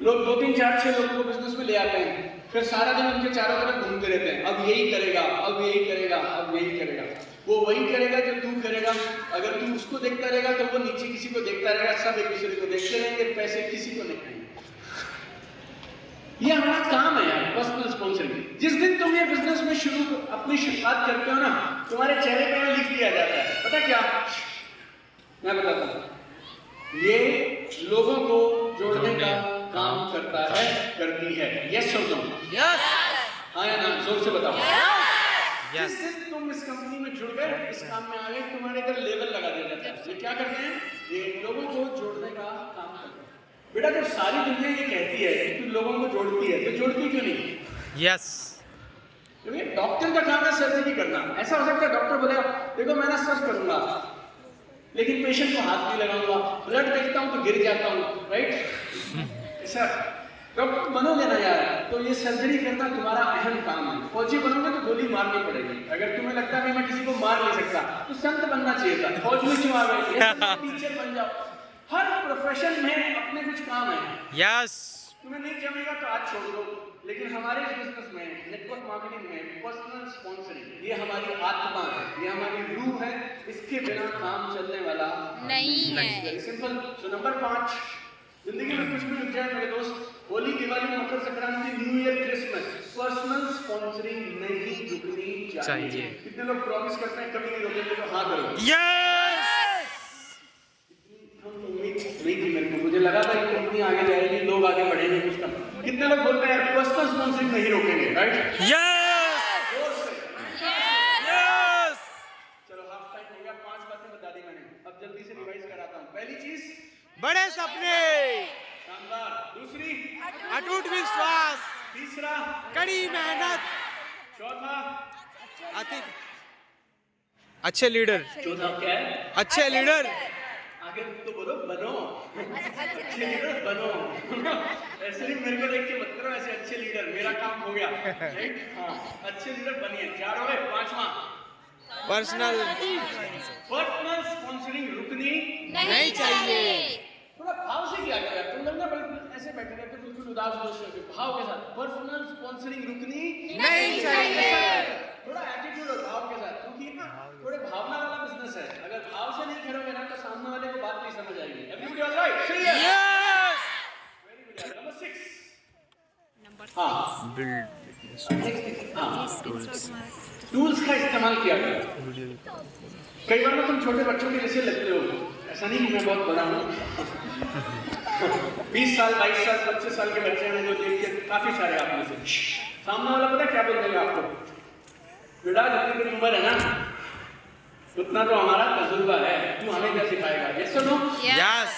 लोग 2, 3, 4, 6 लोगों को बिजनेस में ले आते हैं, फिर सारा दिन उनके चारों तरफ घूमते रहते हैं। अब यही करेगा, अब यही करेगा, अब यही करेगा। वो वही करेगा जो तू करेगा। अगर तू उसको देखता रहेगा तो वो नीचे किसी को देखता रहेगा, सब एक दूसरे को देखते रहेंगे, पैसे किसी को नहीं आएंगे। ये हमारा काम है यार, पर्सनल स्पॉन्सरिंग। जिस दिन तुम ये बिजनेस में अपनी शुरुआत करते हो ना, तुम्हारे चेहरे पे लिख दिया जाता है, पता क्या? मैं बताता हूँ। ये लोगों को जोड़ने का काम करता है, करती है। यस और नो? यस। हाँ या ना? जोर से बताओ। यस। जिस दिन तुम इस कंपनी में जुड़ गए, इस काम में आ गए, तुम्हारे इधर लेवल लगा दिया जाता है। ये क्या करते हैं? ये लोगों को जोड़ने का काम करते हैं। बेटा जब सारी दुनिया ये कहती है कि तू लोगों को जोड़ती है, तो जोड़ती क्यों नहीं? यस। क्योंकि डॉक्टर का काम है सर्जरी करना। ऐसा हो सकता है डॉक्टर बोलेगा देखो मैं ना सर्च करूंगा, लेकिन पेशेंट को हाथ नहीं लगाऊंगा, ब्लड देखता हूं तो गिर जाता हूं, राइट? ऐसा डॉक्टर बनोगे ना यार, तो ये सर्जरी करना तुम्हारा अहम काम है। फौजी बनोगे तो गोली मारनी पड़ेगी। अगर तुम्हें लगता है कि मैं किसी को मार नहीं सकता, तो संत बनना चाहिए था। फौज में क्यों आ गए? टीचर बन जाओ। हर प्रोफेशन में अपने कुछ काम है। यस। तुम्हें नहीं जमेगा तो आज छोड़ दो, लेकिन हमारे इस बिजनेस में, नेटवर्क मार्केटिंग में, पर्सनल स्पॉन्सरिंग ये हमारी आत्मा है, ये हमारी रूह है। इसके बिना काम चलने वाला नहीं है। Very simple. सो नंबर 5, जिंदगी में कुछ भी रुक जाए मेरे दोस्त, Holi, Diwali, Makar Sankranti, New Year, Christmas, personal sponsoring नहीं रुकनी चाहिए। कितने लोग प्रॉमिस करते हैं कभी नहीं रोकेंगे? तो हाँ करो। यस। उम्मीद थी मेरे को, मुझे लगा था कि कंपनी आगे जाएगी, लोग आगे बढ़ेंगे, कुछ कम। कितने लोग बोलते हैं पर्सनल स्पॉन्सरिंग नहीं रोकेंगे? राइट? यस। यस। चलो हाफ टाइम हो गया, 5 बातें बता दी मैंने, अब जल्दी से रिवाइज कराता हूँ। पहली चीज, बड़े सपने। शानदार। दूसरी, अटूट विश्वास। तीसरा, कड़ी मेहनत। चौथा, अति अच्छे लीडर। चौथा क्या है? अच्छे लीडर। आगे तो बोलो, बनो अच्छे लीडर बनो। ऐसे नहीं मेरे को देख के मत करो ऐसे, अच्छे लीडर, मेरा काम हो गया, राइट? हाँ, अच्छे लीडर बनिए। 4 हो गए। 5वां, पर्सनल स्पॉन्सरिंग रुकनी नहीं चाहिए। थोड़ा भाव से किया गया। तुम लोग ना बिल्कुल ऐसे बैठे रहते, बिल्कुल उदास होकर, भाव के साथ। पर्सनल स्पॉन्सरिंग रुकनी नहीं चाहिए। थोड़ा एटीट्यूड और भाव के साथ, क्योंकि ना थोड़े भावना वाला बिजनेस है। अगर भाव से नहीं करोगे ना तो सामने वाले को बात नहीं समझ आएगी। Everybody alright? सही है। यस। Very good. नंबर 6, हाँ, टूल्स का इस्तेमाल किया गया। कई बार ना तुम छोटे बच्चों के जैसे लगते हो, ऐसा नहीं कि मैं बहुत बड़ा हूँ। 20 साल, 22 साल, 25 साल के बच्चे हैं जो देख के काफी सारे आप में से। सामने वाला पता क्या बोल देगा आपको? बेटा जितनी तेरी उम्र है ना, उतना तो हमारा तजुर्बा है, तू हमें क्या सिखाएगा? यस और नो? यस।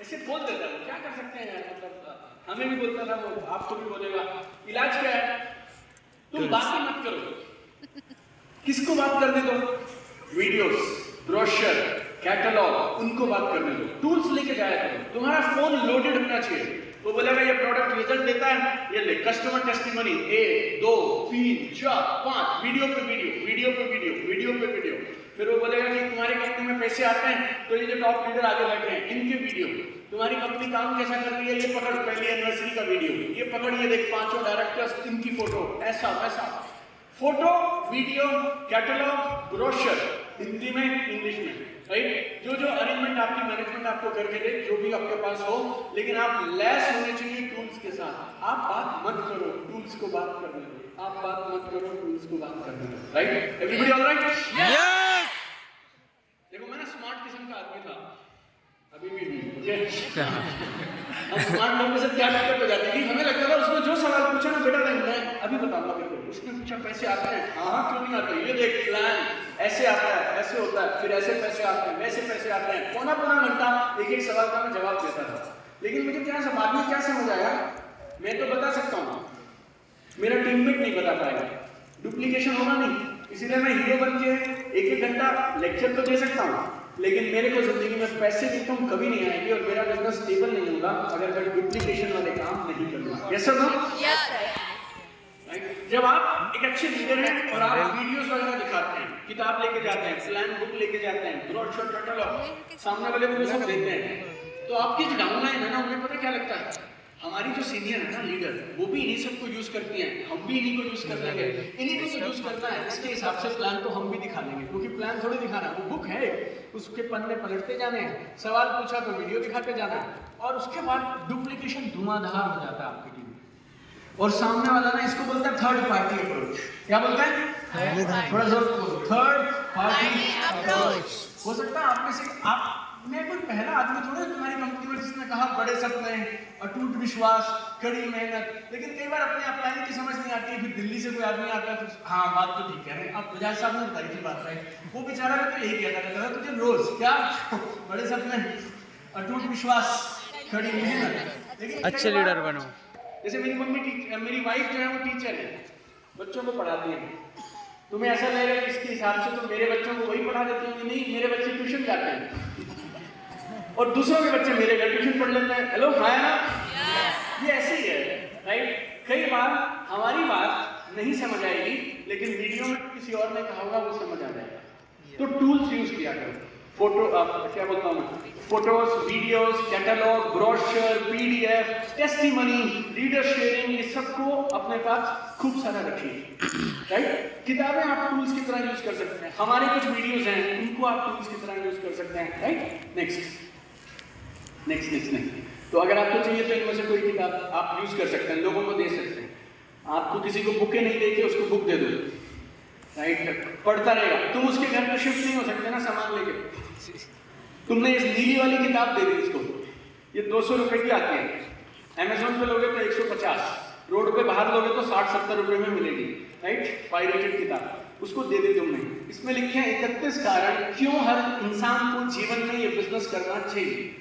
ऐसे बोल देता है। क्या कर सकते हैं यार, मतलब हमें भी बोलता था वो, आपको भी बोलेगा। इलाज क्या है? तुम बात ही मत करो। किसको बात करने दो? वीडियोस, ब्रोशर, कैटलॉग, उनको बात करने दो। टूल्स लेके जाया करो। तुम्हारा फोन लोडेड होना चाहिए। वो बोलेगा ये प्रोडक्ट रिजल्ट देता है, ये ले कस्टमर टेस्टिमनी 1 2 3 4 5 वीडियो पे वीडियो, वीडियो पे वीडियो, वीडियो पे वीडियो। फिर वो बोलेगा कि तुम्हारी कंपनी में पैसे आते हैं तो ये जो टॉप लीडर आगे बैठे हैं इनके वीडियो। तुम्हारी कंपनी काम कैसा कर रही है ये पकड़, पहले एनिवर्सरी का वीडियो, ये पकड़, ये देख 5 डायरेक्टर्स इनकी फोटो, ऐसा वैसा। Photo, video, catalogue, brochure, Hindi में, इंग्लिश में, राइट? जो जो अरेंजमेंट आपकी मैनेजमेंट आपको करके दे, जो भी आपके पास हो, लेकिन आप लैस होने चाहिए टूल्स के साथ। आप बात मत करो, टूल्स को बात करने दो। आप बात मत करो, टूल्स को बात करने दो, राइट? Everybody alright? यस। देखो मैं ना स्मार्ट किस्म का आदमी था, अभी भी नहीं, ओके? हम स्मार्ट लोगों से क्या दिक्कत हो जाती थी, हमें लगता था उसने जो सवाल पूछा ना, बेटा मैं अभी बताऊंगा तेरे को। उसने पूछा पैसे आते हैं? हाँ क्यों नहीं आते? ये देख प्लान ऐसे आता है, ऐसे होता है, फिर ऐसे पैसे आते हैं, वैसे पैसे आते हैं। पौना घंटा एक सवाल का मैं जवाब देता था। लेकिन मुझे क्या बाद में क्या समझ आया, मैं तो बता सकता हूँ, मेरा टीममेट नहीं बता पाएगा, डुप्लीकेशन होगा नहीं। इसीलिए मैं हीरो बन के 1-1 घंटा लेक्चर तो दे सकता हूँ, लेकिन मेरे को जिंदगी में पैसे की इनकम कभी नहीं आएगी और मेरा बिजनेस स्टेबल नहीं होगा अगर मैं डुप्लीकेशन वाले काम नहीं करूँगा। Yes sir? Yes sir. जब आप एक अच्छे लीडर हैं और आप वीडियोस वगैरह दिखाते हैं, किताब लेके जाते हैं, प्लान बुक लेके जाते हैं, ब्रोशर, कैटलॉग, सामने वाले को सब देते हैं, तो आपकी जो डाउनलाइन है ना, उन्हें पता क्या लगता है, हमारी जो सीनियर है ना लीडर, वो भी इन्हीं सबको यूज करती हैं, हम भी इन्हीं को यूज कर लेंगे, इन्हीं को तो यूज करना है, इसके हिसाब से प्लान तो हम भी दिखा लेंगे। क्योंकि प्लान थोड़ी दिखाना, वो बुक है, उसके पन्ने पलटते जाने हैं, सवाल पूछा तो वीडियो दिखाते जाना है, और उसके बाद डुप्लीकेशन धुआंधार हो जाता है आपकी टीम। और सामने वाला ना इसको बोलता है थर्ड पार्टी अप्रोच। क्या बोलता है? थोड़ा जोर बोलो, थर्ड पार्टी अप्रोच। हो सकता है आप में से मैं कोई पहला आदमी थोड़ा तुम्हारी कंपनी में जिसने कहा बड़े सपने, अटूट विश्वास, कड़ी मेहनत, लेकिन कई बार अपने अपलाइन की समझ नहीं आती है। फिर दिल्ली से कोई आदमी आता है तो हाँ बात तो ठीक कह रहे हैं, अब बजाज साहब ने बताई थी बात है, वो बेचारा भी तो यही कहता रहता था तुझे रोज क्या बड़े सपने, अटूट विश्वास, कड़ी मेहनत, लेकिन अच्छे लीडर बनो। जैसे मेरी मेरी वाइफ जो है वो टीचर है, बच्चों को पढ़ाती है। तुम्हें ऐसा लगेगा कि इसके हिसाब से तो मेरे बच्चों को वही पढ़ा देती होंगी, नहीं मेरे बच्चे ट्यूशन जाते हैं और दूसरों के बच्चे मेरे घर ट्यूशन पढ़ लेते हैं। हेलो हाँ ना, ये ऐसे ही है, राइट? कई बार हमारी बात नहीं समझ आएगी, लेकिन वीडियो में किसी और ने कहा होगा वो समझ आ जाएगा। तो टूल्स यूज किया करो, फोटो क्या बोलता हूँ मैं, photos, videos, catalogue, brochure, PDF, testimony, leader sharing, ये सबको अपने पास खूब सारा रखिए, राइट? किताबें आप टूल्स की तरह यूज कर सकते हैं, हमारे कुछ वीडियोस हैं उनको आप टूल्स की तरह यूज कर सकते हैं, राइट? नेक्स्ट। तो अगर आपको चाहिए तो इनमें से कोई किताब आप यूज कर सकते हैं, लोगों को दे सकते हैं। आपको किसी को बुकें नहीं देके उसको बुक दे दो, राइट? पढ़ता रहेगा, तुम उसके घर पे शिफ्ट नहीं हो सकते ना सामान लेके। तुमने इस नीली वाली किताब दे दी इसको, ये 200 रुपए की आती है, अमेज़न पे लोगे तो 150, रोड पे बाहर लोगे तो 60-70 रुपए में मिलेगी, राइट? पायरेटेड किताब उसको दे दी तुमने। इसमें लिखे हैं 31 कारण क्यों हर इंसान को जीवन में ये बिजनेस करना चाहिए।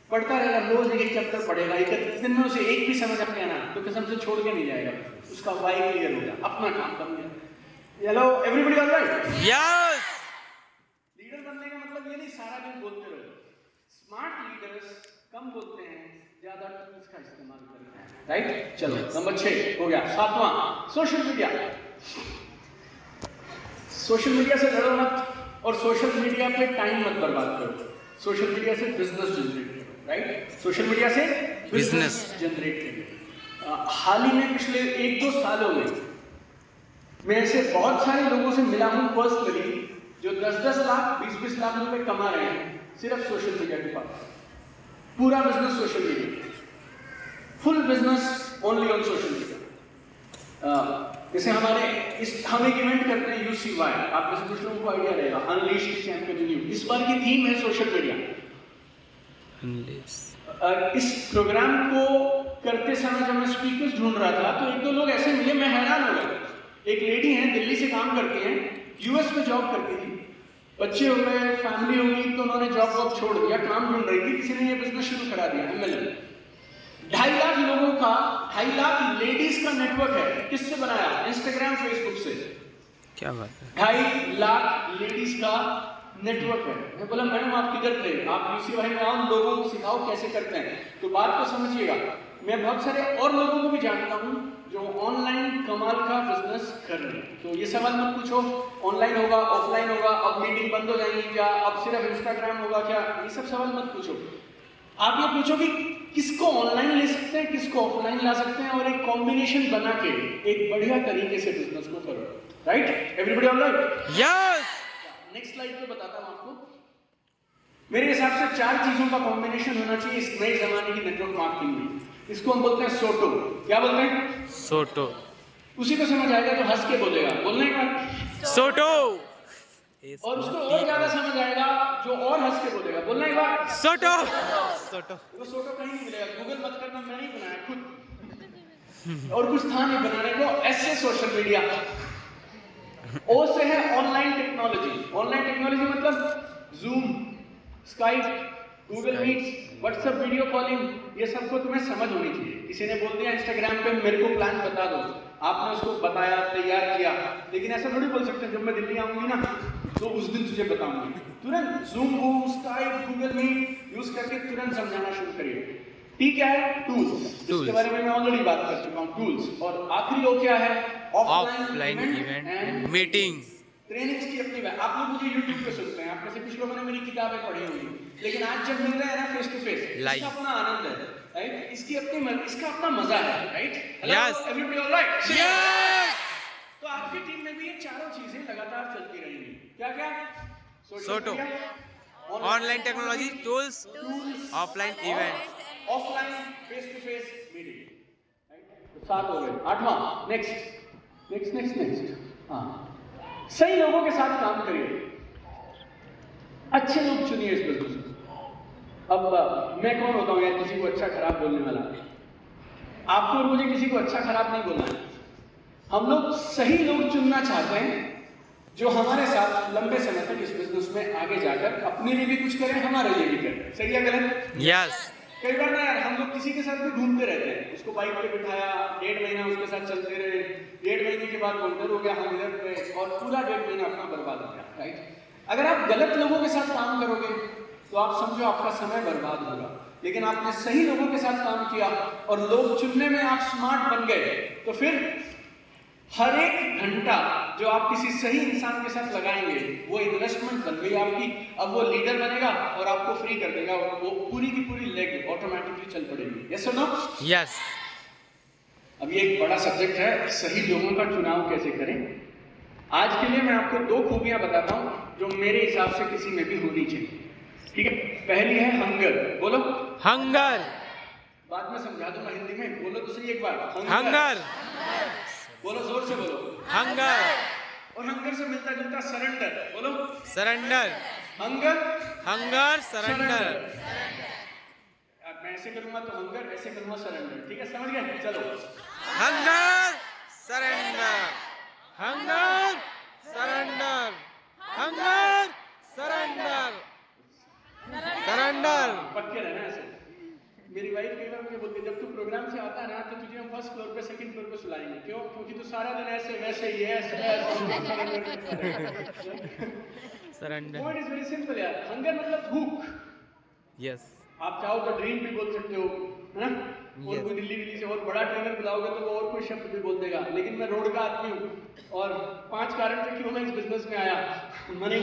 पढ़ता रहेगा, रोज एक चैप्टर पढ़ेगा, 31 दिन में उसे एक भी समझ आ गया ना तो कसम से छोड़ के नहीं जाएगा, उसका वाई क्लियर हो गया, अपना काम बन गया। Hello everybody alright? Yes. Leader बनने का मतलब ये नहीं सारा दिन बोलते रहो। स्मार्ट लीडर्स कम बोलते हैं, ज्यादा टूल्स का इस्तेमाल करते हैं, राइट? चलो नंबर 6 हो गया। 7वां, सोशल मीडिया। सोशल मीडिया से लड़ो मत और सोशल मीडिया पे टाइम मत बर्बाद करो। सोशल मीडिया से बिजनेस जनरेट करो, राइट? सोशल मीडिया से बिजनेस जनरेट करो। हाल ही में पिछले 1-2 सालों में मैं ऐसे बहुत सारे लोगों से मिला हूं पर्सनली जो 10-10 लाख 20-20 लाख रुपए कमा रहे हैं सिर्फ सोशल मीडिया के पास। पूरा business social media, full business only on social media. जैसे हम एक इवेंट करते हैं UCY, आप में से कुछ लोगों को आइडिया रहेगा, unleash the champion in you. इस बार की थीम है सोशल मीडिया। इस प्रोग्राम को करते समय जब मैं स्पीकर्स ढूंढ रहा था तो 1-2 लोग ऐसे मिले, मैं हैरान हो गया। एक लेडी हैं, दिल्ली से काम करती हैं, US में जॉब करती थी, बच्चे हो गए, फैमिली हो गई, तो उन्होंने जॉब छोड़ दिया, काम ढूंढ रही थी, किसी ने ये बिजनेस शुरू करा दिया MLM। 2.5 लाख लोगों का, 2.5 लाख लेडीज का नेटवर्क है। किससे बनाया? इंस्टाग्राम, फेसबुक से। क्या बात है। 2.5 लाख लेडीज का नेटवर्क है। मैं बोला मैडम आप किधर थे? आप यूसी भाई में आओ, लोगों को सिखाओ कैसे करते हैं। तो बात को समझिएगा, मैं बहुत सारे और लोगों को भी जानता हूँ जो ऑनलाइन कमाल का बिजनेस कर रहे हैं। तो ये सवाल मत पूछो ऑनलाइन होगा ऑफलाइन होगा, अब मीटिंग बंद हो जाएंगी क्या, अब सिर्फ इंस्टाग्राम होगा क्या, ये सब सवाल मत पूछो। आप ये पूछो कि किसको ऑनलाइन ले सकते हैं, किसको ऑफलाइन ला सकते हैं, और एक कॉम्बिनेशन बना के एक बढ़िया तरीके से बिजनेस को करो। Right? Everybody alright? Yes. Next slide पे बताता हूं आपको। मेरे हिसाब से 4 चीजों का कॉम्बिनेशन होना चाहिए इस नए जमाने की नेटवर्क मार्केटिंग में। इसको हम बोलते हैं सोटो। क्या बोलते हैं? सोटो। उसी को समझ आएगा जो हंस के बोलेगा। बोलने के बाद सोटो। और उसको और ज्यादा समझ आएगा जो और हंस के बोलेगा। बोलने के बाद सोटो। सोटो। वो सोटो कहीं नहीं मिलेगा, गूगल मत करना, मैंने ही बनाया खुद। और कुछ था नहीं बनाने को। ऐसे सोशल मीडिया। ओ से है ऑनलाइन टेक्नोलॉजी। ऑनलाइन टेक्नोलॉजी मतलब zoom, Skype, Google meets, WhatsApp video calling, ये सबको तुम्हें समझ होनी चाहिए। किसी ने बोल दिया इंस्टाग्राम पे मेरे को प्लान बता दो, आपने उसको बताया, तैयार किया, लेकिन ऐसा थोड़ी बोल सकते जब मैं दिल्ली आऊंगी ना तो उस दिन तुझे बताऊंगी। तुरंत zoom, Skype, Google meet use करके तुरंत समझाना शुरू करिए। टी क्या है? टूल्स, जिसके बारे में मैं ऑलरेडी बात कर चुका हूँ, टूल्स। और आखिरी ओ क्या है? Offline event and meetings. Trainings की अपनी बात। आप लोग मुझे YouTube पे सुनते हैं, आप में से कुछ लोगों ने मेरी किताबें पढ़ी होंगी, लेकिन आज जब मिल रहे हैं ना फेस टू फेस, इसका अपना आनंद है, राइट? इसका अपना मजा है, right? Yes. Everybody alright? Yes. तो आपकी टीम में भी ये चारों चीजें लगातार चलती रहेंगी। क्या क्या? सोटो, online technology, tools, offline event, offline face to face meeting. तो 7 हो गए। 8वां, नेक्स्ट। हाँ, सही लोगों के साथ काम करिए, अच्छे लोग चुनिए इस बिजनेस में। अब मैं कौन होता हूँ यार किसी को अच्छा खराब बोलने वाला? आपको और मुझे किसी को अच्छा खराब नहीं बोलना है। हम लोग सही लोग चुनना चाहते हैं जो हमारे साथ लंबे समय तक इस बिजनेस में आगे जाकर अपने लिए भी कुछ करें, हमारे लिए भी करें। सही है गलत? यस। कई बार ना यार हम लोग किसी के साथ भी घूमते रहते हैं, उसको बाइक पे बिठाया, 1.5 महीना उसके साथ चलते रहे, 1.5 महीने के बाद वो इधर हो गया, हम इधर पे, और पूरा 1.5 महीना अपना बर्बाद हो गया, राइट? अगर आप गलत लोगों के साथ काम करोगे तो आप समझो आपका समय बर्बाद होगा। लेकिन आपने सही लोगों के साथ काम किया और लोग चुनने में आप स्मार्ट बन गए, तो फिर हर एक घंटा जो आप किसी सही इंसान के साथ लगाएंगे वो इन्वेस्टमेंट बन गई आपकी। अब वो लीडर बनेगा और आपको फ्री कर देगा, वो पूरी की पूरी लेग ऑटोमेटिकली चल पड़ेगी। यस और नो? यस। अब ये एक बड़ा सब्जेक्ट है, सही लोगों का चुनाव कैसे करें। आज के लिए मैं आपको 2 खूबियां बताता हूं जो मेरे हिसाब से किसी में भी होनी चाहिए। ठीक है? पहली है हंगर। बोलो हंगर। बाद में समझा दूंगा हिंदी में, बोलो दूसरी एक बार। हंगर। बोलो जोर से बोलो। हंगर। और हंगर से मिलता जुलता सरेंडर। बोलो सरेंडर। Hunger, surrender. मैं ऐसे करूंगा तो हंगर, ऐसे करूंगा सरेंडर। ठीक है, समझ गए? चलो, hunger, surrender, hunger, surrender, hunger, surrender, surrender. पक्के रहना ऐसे। मेरी वाइफ कई बार मुझे बोलती है जब तू प्रोग्राम से आता है ना तो तुझे हम फर्स्ट फ्लोर पे, सेकंड फ्लोर पे सुलाएंगे। क्यों? क्योंकि तू सारा दिन ऐसे वैसे surrender. Point is very simple यार। हंगर मतलब भूख। यस। आप चाहो तो ड्रीम भी बोल सकते हो, है ना? और कोई दिल्ली से और बड़ा ट्रेनर बुलाओगे तो वो और कोई शब्द भी बोल देगा। लेकिन मैं रोड का आदमी हूँ और 5 कारण से क्यों मैं इस बिजनेस में आया। मनी,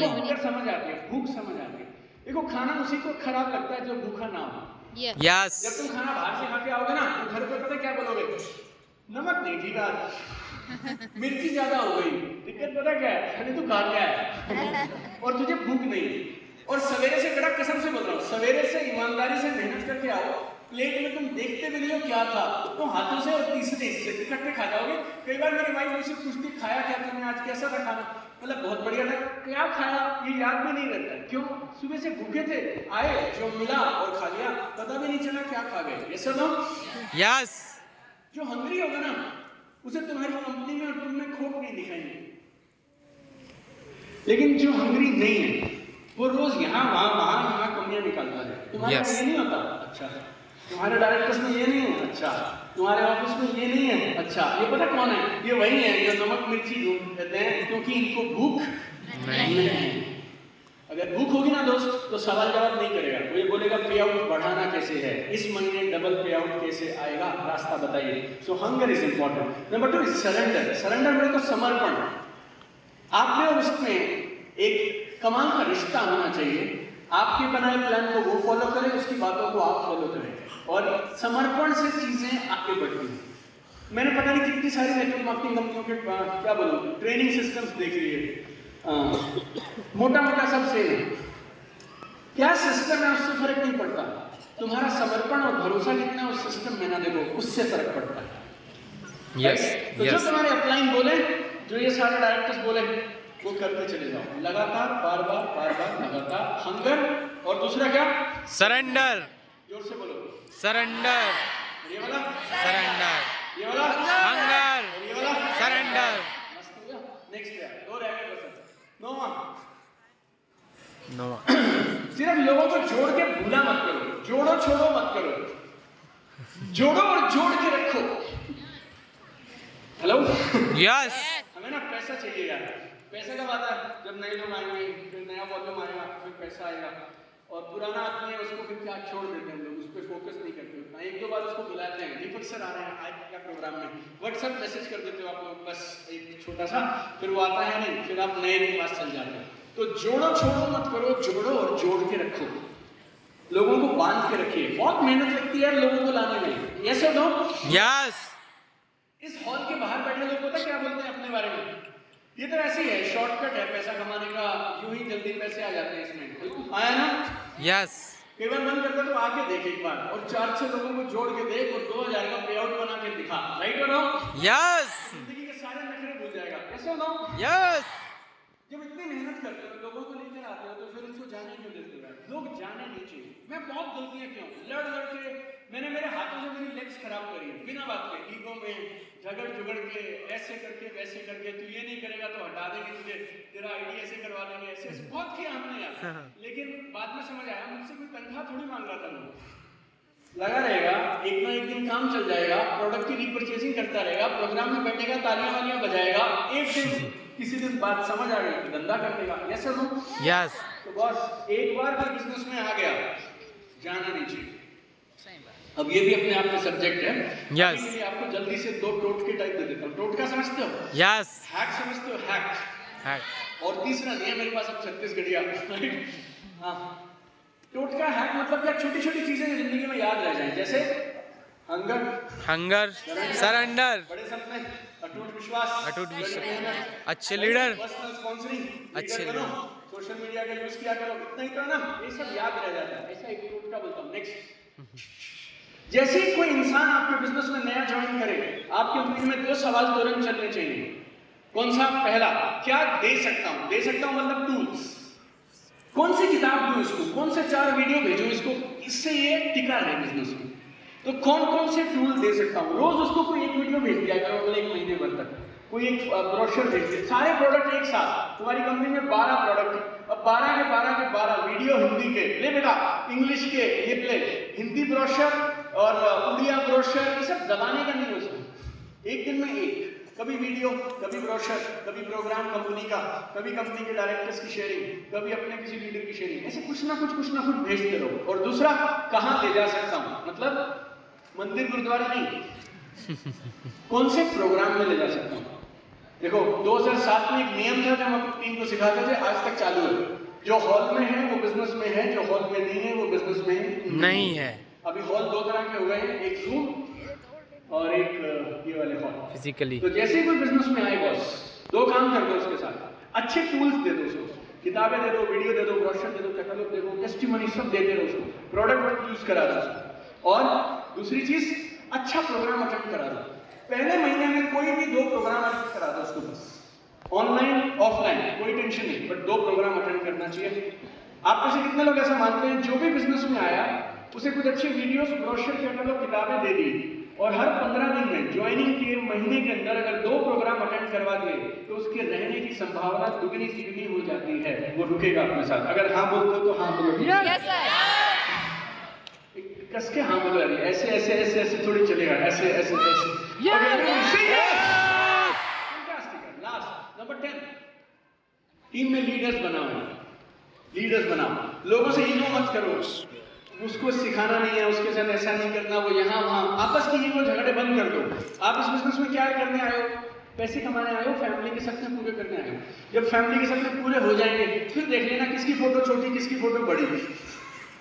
हंगर समझ आती है, भूख समझ आती है। देखो, खाना उसी को खराब लगता है जो भूखा ना हो। यस। जब तुम खाना बाहर से खा के आओगे ना तो घर पे पता क्या बोलोगे? नमक नहीं ठीक है, मिर्ची ज्यादा हो गई। दिक्कत पता क्या है? खाने तू खा गया है और तुझे भूख नहीं। और सवेरे से, बड़ा कसम से बोल रहा हूँ, सवेरे से ईमानदारी से मेहनत करके आओ, प्लेट में तुम देखते भी नहीं हो क्या था, तो हाथों से और तीसरे हिस्से इकट्ठे खा जाओगे। कई बार मेरी वाइफ मुझसे पूछती खाया क्या तुमने आज, कैसा था खाना? मतलब बहुत बढ़िया था। क्या खाया ये याद भी नहीं रहता। क्यों? सुबह से भूखे थे, आए, जो मिला और खा लिया, पता भी नहीं चला क्या खा गए। ये सब यस। जो हंग्री होगा ना उसे तुम्हारी कंपनी में और तुम में खोट नहीं दिखाएंगे। लेकिन जो हंग्री नहीं है वो रोज यहाँ वहाँ कमियां निकालता है। तुम्हारे Yes. ये नहीं होता, अच्छा तुम्हारे डायरेक्टर्स में ये नहीं है, अच्छा तुम्हारे ऑफिस में ये नहीं है, अच्छा ये पता कौन है, ये वही है जो नमक मिर्ची ढूंढते हैं क्योंकि इनको भूख नहीं है। अगर भूख होगी ना दोस्त तो सवाल जवाब नहीं करेगा, वो ये बोलेगा पे आउट बढ़ाना कैसे है, इस महीने डबल पे आउट कैसे आएगा, रास्ता बताइए। So hunger is important. Number 2 is surrender. Surrender मेरे को समर्पण। आप में और उसमें एक कमाल का रिश्ता होना चाहिए। आपके बनाए प्लान को वो फॉलो करें, उसकी बातों को आप फॉलो करें, और समर्पण से चीजें आगे बढ़ती हैं। मैंने पता नहीं कितनी सारी नेटवर्क मार्केटिंग कंपनियों के क्या बोलूं ट्रेनिंग सिस्टम्स देख लिए, मोटा मोटा सब सेम है। क्या सिस्टम है उससे फर्क नहीं पड़ता, तुम्हारा समर्पण और भरोसा कितना है उस सिस्टम में ना देखो, उससे फर्क पड़ता है। यस तो जो यस तुम्हारे अपलाइन बोले, जो ये सारे डायरेक्टर्स बोले, वो करते चले जाओ लगातार, बार बार लगातार। हंगर, और दूसरा क्या, सरेंडर जोर से बोलो, सरेंडर ये वाला सरेंडर ये वाला हंगर और ये वाला सरेंडर। मस्त हो गया। नेक्स्ट है, दो रह गए बस। नौवां, नो सिर्फ लोगों को जोड़ के भूला मत करो, जोड़ो छोड़ो मत करो, जोड़ो और जोड़ के रखो। हेलो यस हमें ना पैसा चाहिए यार। पैसा कब आता है, जब नए लोग आएंगे, फिर नया वॉल्यूम आएगा, फिर पैसा आएगा। और पुराना आदमी है उसको फिर क्या छोड़ देते हैं हम लोग, उस पर फोकस नहीं करते उतना। एक दो बार उसको बुलाते हैं, दीपक सर आ रहे हैं आज क्या प्रोग्राम में, व्हाट्सएप मैसेज कर देते हो आप लोग, बस एक छोटा सा, फिर वो आता है नहीं, फिर आप नए के पास चल जाते हैं। तो जोड़ो छोड़ो मत करो, जोड़ो और जोड़ के रखो, लोगों को बांध के रखिए। बहुत मेहनत लगती है लोगों को लाने में, यस और नो? यस इस हॉल के बाहर बैठे लोग पता क्या बोलते हैं अपने बारे में, ये तो ऐसे ही है, शॉर्टकट है पैसा कमाने का, यूं ही जल्दी पैसे आ जाते हैं इसमें, आया ना? यस कई बार मन करता तो आके देख एक बार, और 4-6 लोगों को जोड़ के देख, और 2000 का पे आउट बना के दिखा, राइट और नो? यस जिंदगी के सारे नखरे भूल जाएगा, यस और नो? यस जब इतनी मेहनत करते हो, लोगों को लेकर आते हो, तो फिर उनको जाने क्यों देते हो? लोग जाने नहीं चाहिए। मैं बहुत गलतियां क्यों लड़ के, मैंने मेरे हाथों से मेरी लेग्स खराब करी है बिना बात के, ईगो में झगड़ झुगड़ के, ऐसे करके वैसे करके, तू ये नहीं करेगा तो हटा देंगे तुझे, तेरा आईडी ऐसे करवा देंगे, ऐसे ऐसे बहुत किया हमने यार। लेकिन बाद में समझ आया मुझसे कोई तनख्वाह थोड़ी मांग रहा था, लोग लगा रहेगा, एक ना एक दिन काम चल जाएगा, प्रोडक्ट की रिपर्चेसिंग करता रहेगा, प्रोग्राम में बैठेगा, तालियां वालियां बजाएगा, एक दिन किसी दिन बात समझ आ गई, धंधा कर देगा, यस और नो? यस तो बस एक बार कोई बिजनेस में आ गया, जाना नहीं चाहिए। अब ये भी अपने आप में सब्जेक्ट है। Yes. अभी के लिए आपको जल्दी से 2 टोटके टाइप दे देता हूँ। टोटका समझते हो? यस हैक समझते हो? हैक। हैक और तीसरा नहीं है मेरे पास अब छत्तीसगढ़िया। हाँ, टोटका हैक मतलब क्या, छोटी छोटी चीजें जो जिंदगी में याद रह जाएं, जैसे हंगर, सरेंडर बड़े सपने, अटूट विश्वास, अटूट विश्वास, बड़ी मेहनत, अच्छे लीडर, पर्सनल स्पॉन्सरिंग, अच्छे लीडर बनो, सोशल मीडिया का यूज किया करो, इतना ही तो ना, ये सब याद रह जाता है। ऐसा एक टोटका बोलता हूँ। नेक्स्ट, जैसे ही कोई इंसान आपके बिजनेस में नया ज्वाइन करे, आपके मन में 2 सवाल तुरंत चलने चाहिए। कौन सा? पहला, क्या दे सकता हूं? दे सकता हूं मतलब टूल्स, कौन सी किताब दूं इसको, कौन से 4 वीडियो भेजूं इसको, इससे ये टिका रहे बिजनेस में। तो कौन कौन से टूल दे सकता हूं, रोज उसको कोई एक वीडियो भेज दिया करो, अगले 1 महीने भर तक कोई एक ब्रोशर भेज दे, सारे प्रोडक्ट एक साथ। तुम्हारी कंपनी में 12 प्रोडक्ट, अब 12 के 12 वीडियो हिंदी के ले बेटा, इंग्लिश के ये ले, हिंदी ब्रोशर और उड़िया ब्रोशर, ये सब दबाने का नहीं है उसमें। एक दिन में एक, कभी वीडियो, कभी ब्रोशर, कभी प्रोग्राम कंपनी का, कभी कंपनी के डायरेक्टर्स की शेयरिंग, कभी अपने किसी लीडर की शेयरिंग, ऐसे कुछ ना कुछ भेजते रहो। और दूसरा, कहाँ ले जा सकता हूँ, मतलब मंदिर गुरुद्वारा नहीं, कौन से प्रोग्राम में ले जा सकता हूँ। देखो 2007 में एक नियम था जो हम अपनी टीम को सिखाते थे, आज तक चालू है। जो हॉल में है वो बिजनेस में है, जो हॉल में नहीं है वो बिजनेस में नहीं है। अभी हॉल 2 तरह के हो गए हैं, एक जूम और एक ये वाले हॉल फिजिकली। तो जैसे ही कोई बिजनेस में आए बॉस, 2 काम कर दो उसके साथ, अच्छे टूल्स दे दो उसको, किताबें दे दो, वीडियो दे दो, ब्रोशर दे दो, कैटलॉग दे दो, टेस्टिमनी सब देते रहो उसको, प्रोडक्ट यूज करा दो उसको। और दूसरी चीज, अच्छा प्रोग्राम अटेंड करा दो। पहले महीने में कोई भी 2 प्रोग्राम अटेंड करा दो उसको, बस ऑनलाइन ऑफलाइन कोई टेंशन नहीं, बट 2 प्रोग्राम अटेंड करना चाहिए। आप में से कितने लोग ऐसा मानते हैं जो भी बिजनेस में आया उसे कुछ अच्छे वीडियोस, ब्रोशर, कैटलॉग, किताबें दे दी, और हर 15 दिन में ज्वाइनिंग के महीने के अंदर अगर 2 प्रोग्राम अटेंड करवा दिए तो उसके रहने की संभावना दुगनी तिगनी हो जाती है। वो रुकेगा अपने साथ। अगर हाँ बोलते हो तो हाँ बोलो। Yes sir. कस के हाँ बोलो यार। ऐसे ऐसे ऐसे ऐसे थोड़ी चलेगा। ऐसे ऐसे ऐसे। लास्ट नंबर 10, टीम में लीडर्स बनाओ। लीडर्स बनाओ। लोगों से ईगो मत करो। उसको सिखाना नहीं है, उसके साथ ऐसा नहीं करना, वो यहाँ वहाँ। आपस की ईगो झगड़े बंद कर दो। आप इस बिजनेस में क्या करने आए हो? पैसे कमाने आए हो, फैमिली के सपने पूरे करने आए हो। जब फैमिली के सपने पूरे हो जाएंगे फिर देख लेना किसकी फोटो छोटी, किसकी फोटो बड़ी,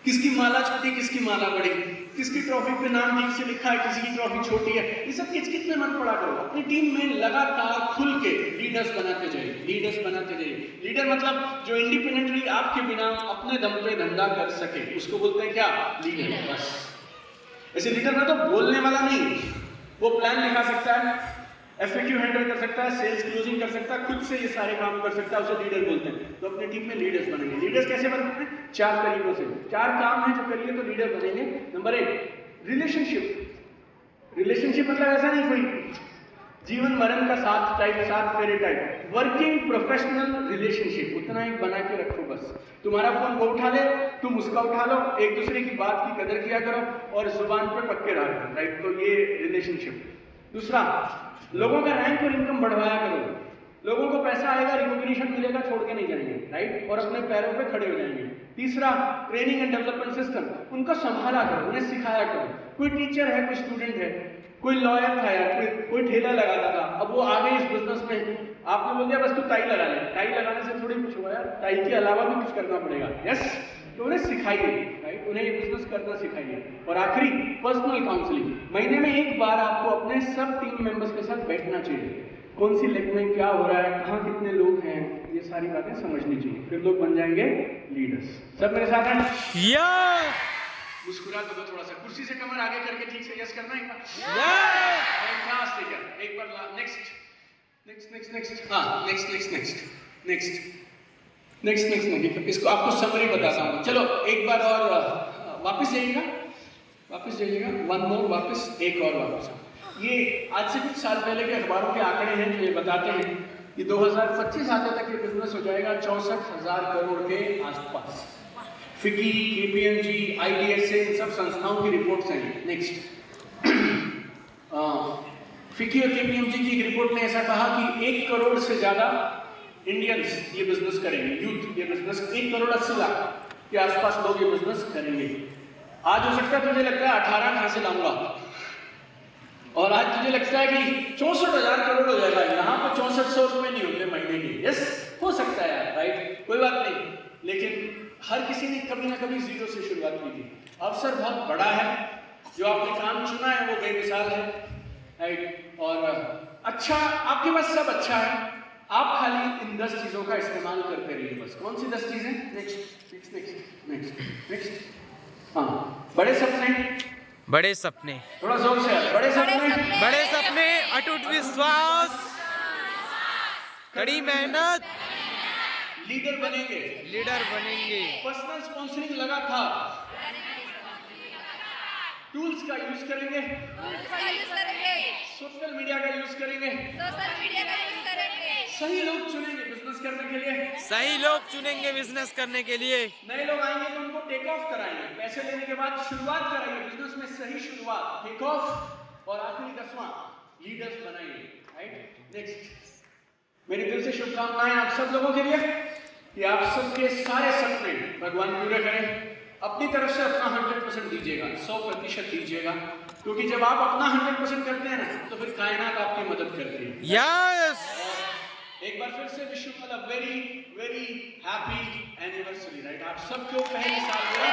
किसकी माला छोटी, किसकी माला बड़ी, किसकी ट्रॉफी पे नाम ठीक से लिखा है, किसी की ट्रॉफी छोटी है। ये सब किच-किच में मत पड़ा करो। अपनी टीम में लगातार खुल के लीडर्स बनाते जाइए। लीडर्स बनाते जाइए। लीडर मतलब जो इंडिपेंडेंटली आपके बिना अपने दम पे धंधा कर सके, उसको बोलते हैं क्या? लीडर। बस ऐसे लीडर में तो बोलने वाला नहीं, वो प्लान लिखा सकता है, FAQ हैंडल कर सकता है, सेल्स क्लोजिंग कर सकता है, खुद से ये सारे काम कर सकता है, उसे लीडर बोलते हैं। तो अपनी टीम में लीडर्स बनेंगे। लीडर्स कैसे बनते हैं? 4 तरीकों से। 4 काम हैं जो करिए तो लीडर बनेंगे। Number 1, relationship. रिलेशनशिप मतलब ऐसा नहीं कोई जीवन मरण का साथ टाइप, साथ फेरे टाइप। वर्किंग प्रोफेशनल रिलेशनशिप उतना एक बना के रखो बस। तुम्हारा फोन वो उठा ले, तुम उसका उठा लो, एक दूसरे की बात की कदर किया करो और जुबान पे पक्के रहा करो। राइट, तो ये रिलेशनशिप। दूसरा, लोगों का रैंक और इनकम बढ़वाया करो। लोगों को पैसा आएगा, रिकॉग्निशन मिलेगा, छोड़ के नहीं जाएंगे। राइट, और अपने पैरों पे खड़े हो जाएंगे। तीसरा, ट्रेनिंग एंड डेवलपमेंट सिस्टम, उनको संभाला करो, उन्हें सिखाया करो। कोई टीचर है, कोई स्टूडेंट है, कोई लॉयर था यार, कोई ठेला लगाता था, अब वो आ गए इस बिजनेस में। आपने बोल दिया बस तू टाई लगा ले। टाई लगाने से थोड़ी कुछ हुआ यार, टाई के अलावा भी कुछ करना पड़ेगा। यस, तो उन्हें सिखाइए। राइट, उन्हें ये बिजनेस करना सिखाइए। और आखिरी, पर्सनल काउंसलिंग। महीने में एक बार आपको अपने सब टीम मेंबर्स के साथ बैठना चाहिए। कौन सी लेग में क्या हो रहा है, कहाँ कितने लोग हैं, ये सारी बातें समझनी चाहिए। फिर लोग बन जाएंगे लीडर्स। सब मेरे साथ हैं? मुस्कुरा दो थोड़ा सा। कुर्सी से कमर आगे करके ठीक से यस करना एक बार। फैंटास्टिक है। एक बार नेक्स्ट नेक्स्ट नेक्स्ट नेक्स्ट। हाँ, next next next next next next next. इसको आपको समरी बताता हूँ। चलो एक बार और वापस जाइएगा, वापस जाइएगा। 1 मोर, वापस, एक और वापस। ये आज से कुछ साल पहले के अखबारों के आंकड़े हैं जो ये बताते हैं कि 2025 आते तक ये बिजनेस हो जाएगा 64,000 करोड़ के आसपास। फिकी, KPMG, IDSA, इन सब संस्थाओं की रिपोर्ट्स हैं। नेक्स्ट, फिकी और KPMG की एक रिपोर्ट ने ऐसा कहा कि 1 करोड़ से ज्यादा इंडियंस ये बिजनेस करेंगे। यूथ ये बिजनेस 1 करोड़ 80 लाख के आसपास लोग ये बिजनेस करेंगे। आज हो सकता है तुझे लगता है 18 कहां से लाऊंगा, और आज तुझे लगता है कि 64,000 करोड़ हो जाएगा। यहाँ पे 6400 रुपये नहीं होंगे महीने के। यस, हो सकता है यार। राइट, कोई बात नहीं, लेकिन हर किसी ने कभी ना कभी जीरो से शुरुआत की थी। अवसर बहुत बड़ा है, जो आपने काम चुना है वो बेमिसाल है। राइट, और अच्छा, आपके पास सब अच्छा है, आप खाली इन 10 चीजों का इस्तेमाल करते रहिए बस। कौन सी 10 चीजें? Next next next next next. हाँ, बड़े सपने, बड़े सपने, थोड़ा जोर से, बड़े सपने, बड़े सपने, अटूट विश्वास, कड़ी मेहनत, लीडर बनेंगे, लीडर बनेंगे, पर्सनल स्पॉन्सरिंग लगातार, टूल्स का यूज करेंगे, सोशल मीडिया का यूज करेंगे, सही लोग चुनेंगे बिजनेस करने के लिए, सही लोग चुनेंगे बिजनेस करने के लिए। नए लोग आएंगे तो उनको टेक ऑफ कराएंगे, पैसे लेने के बाद शुरुआत कराएंगे बिजनेस में, सही शुरुआत, टेक ऑफ। और आखिरी 10वां, लीडर्स बनाएंगे। राइट, नेक्स्ट, मेरी दिल से शुभकामनाएं आप सब लोगों के लिए कि आप सबके सारे सपने भगवान पूरे करें। अपनी तरफ से अपना 100% दीजिएगा, 100% दीजिएगा, क्योंकि जब आप अपना 100% करते हैं ना तो फिर कायनात आपकी मदद करती है। यस, एक बार फिर से wish you all a very very happy anniversary. Right, आप सबको पहली साल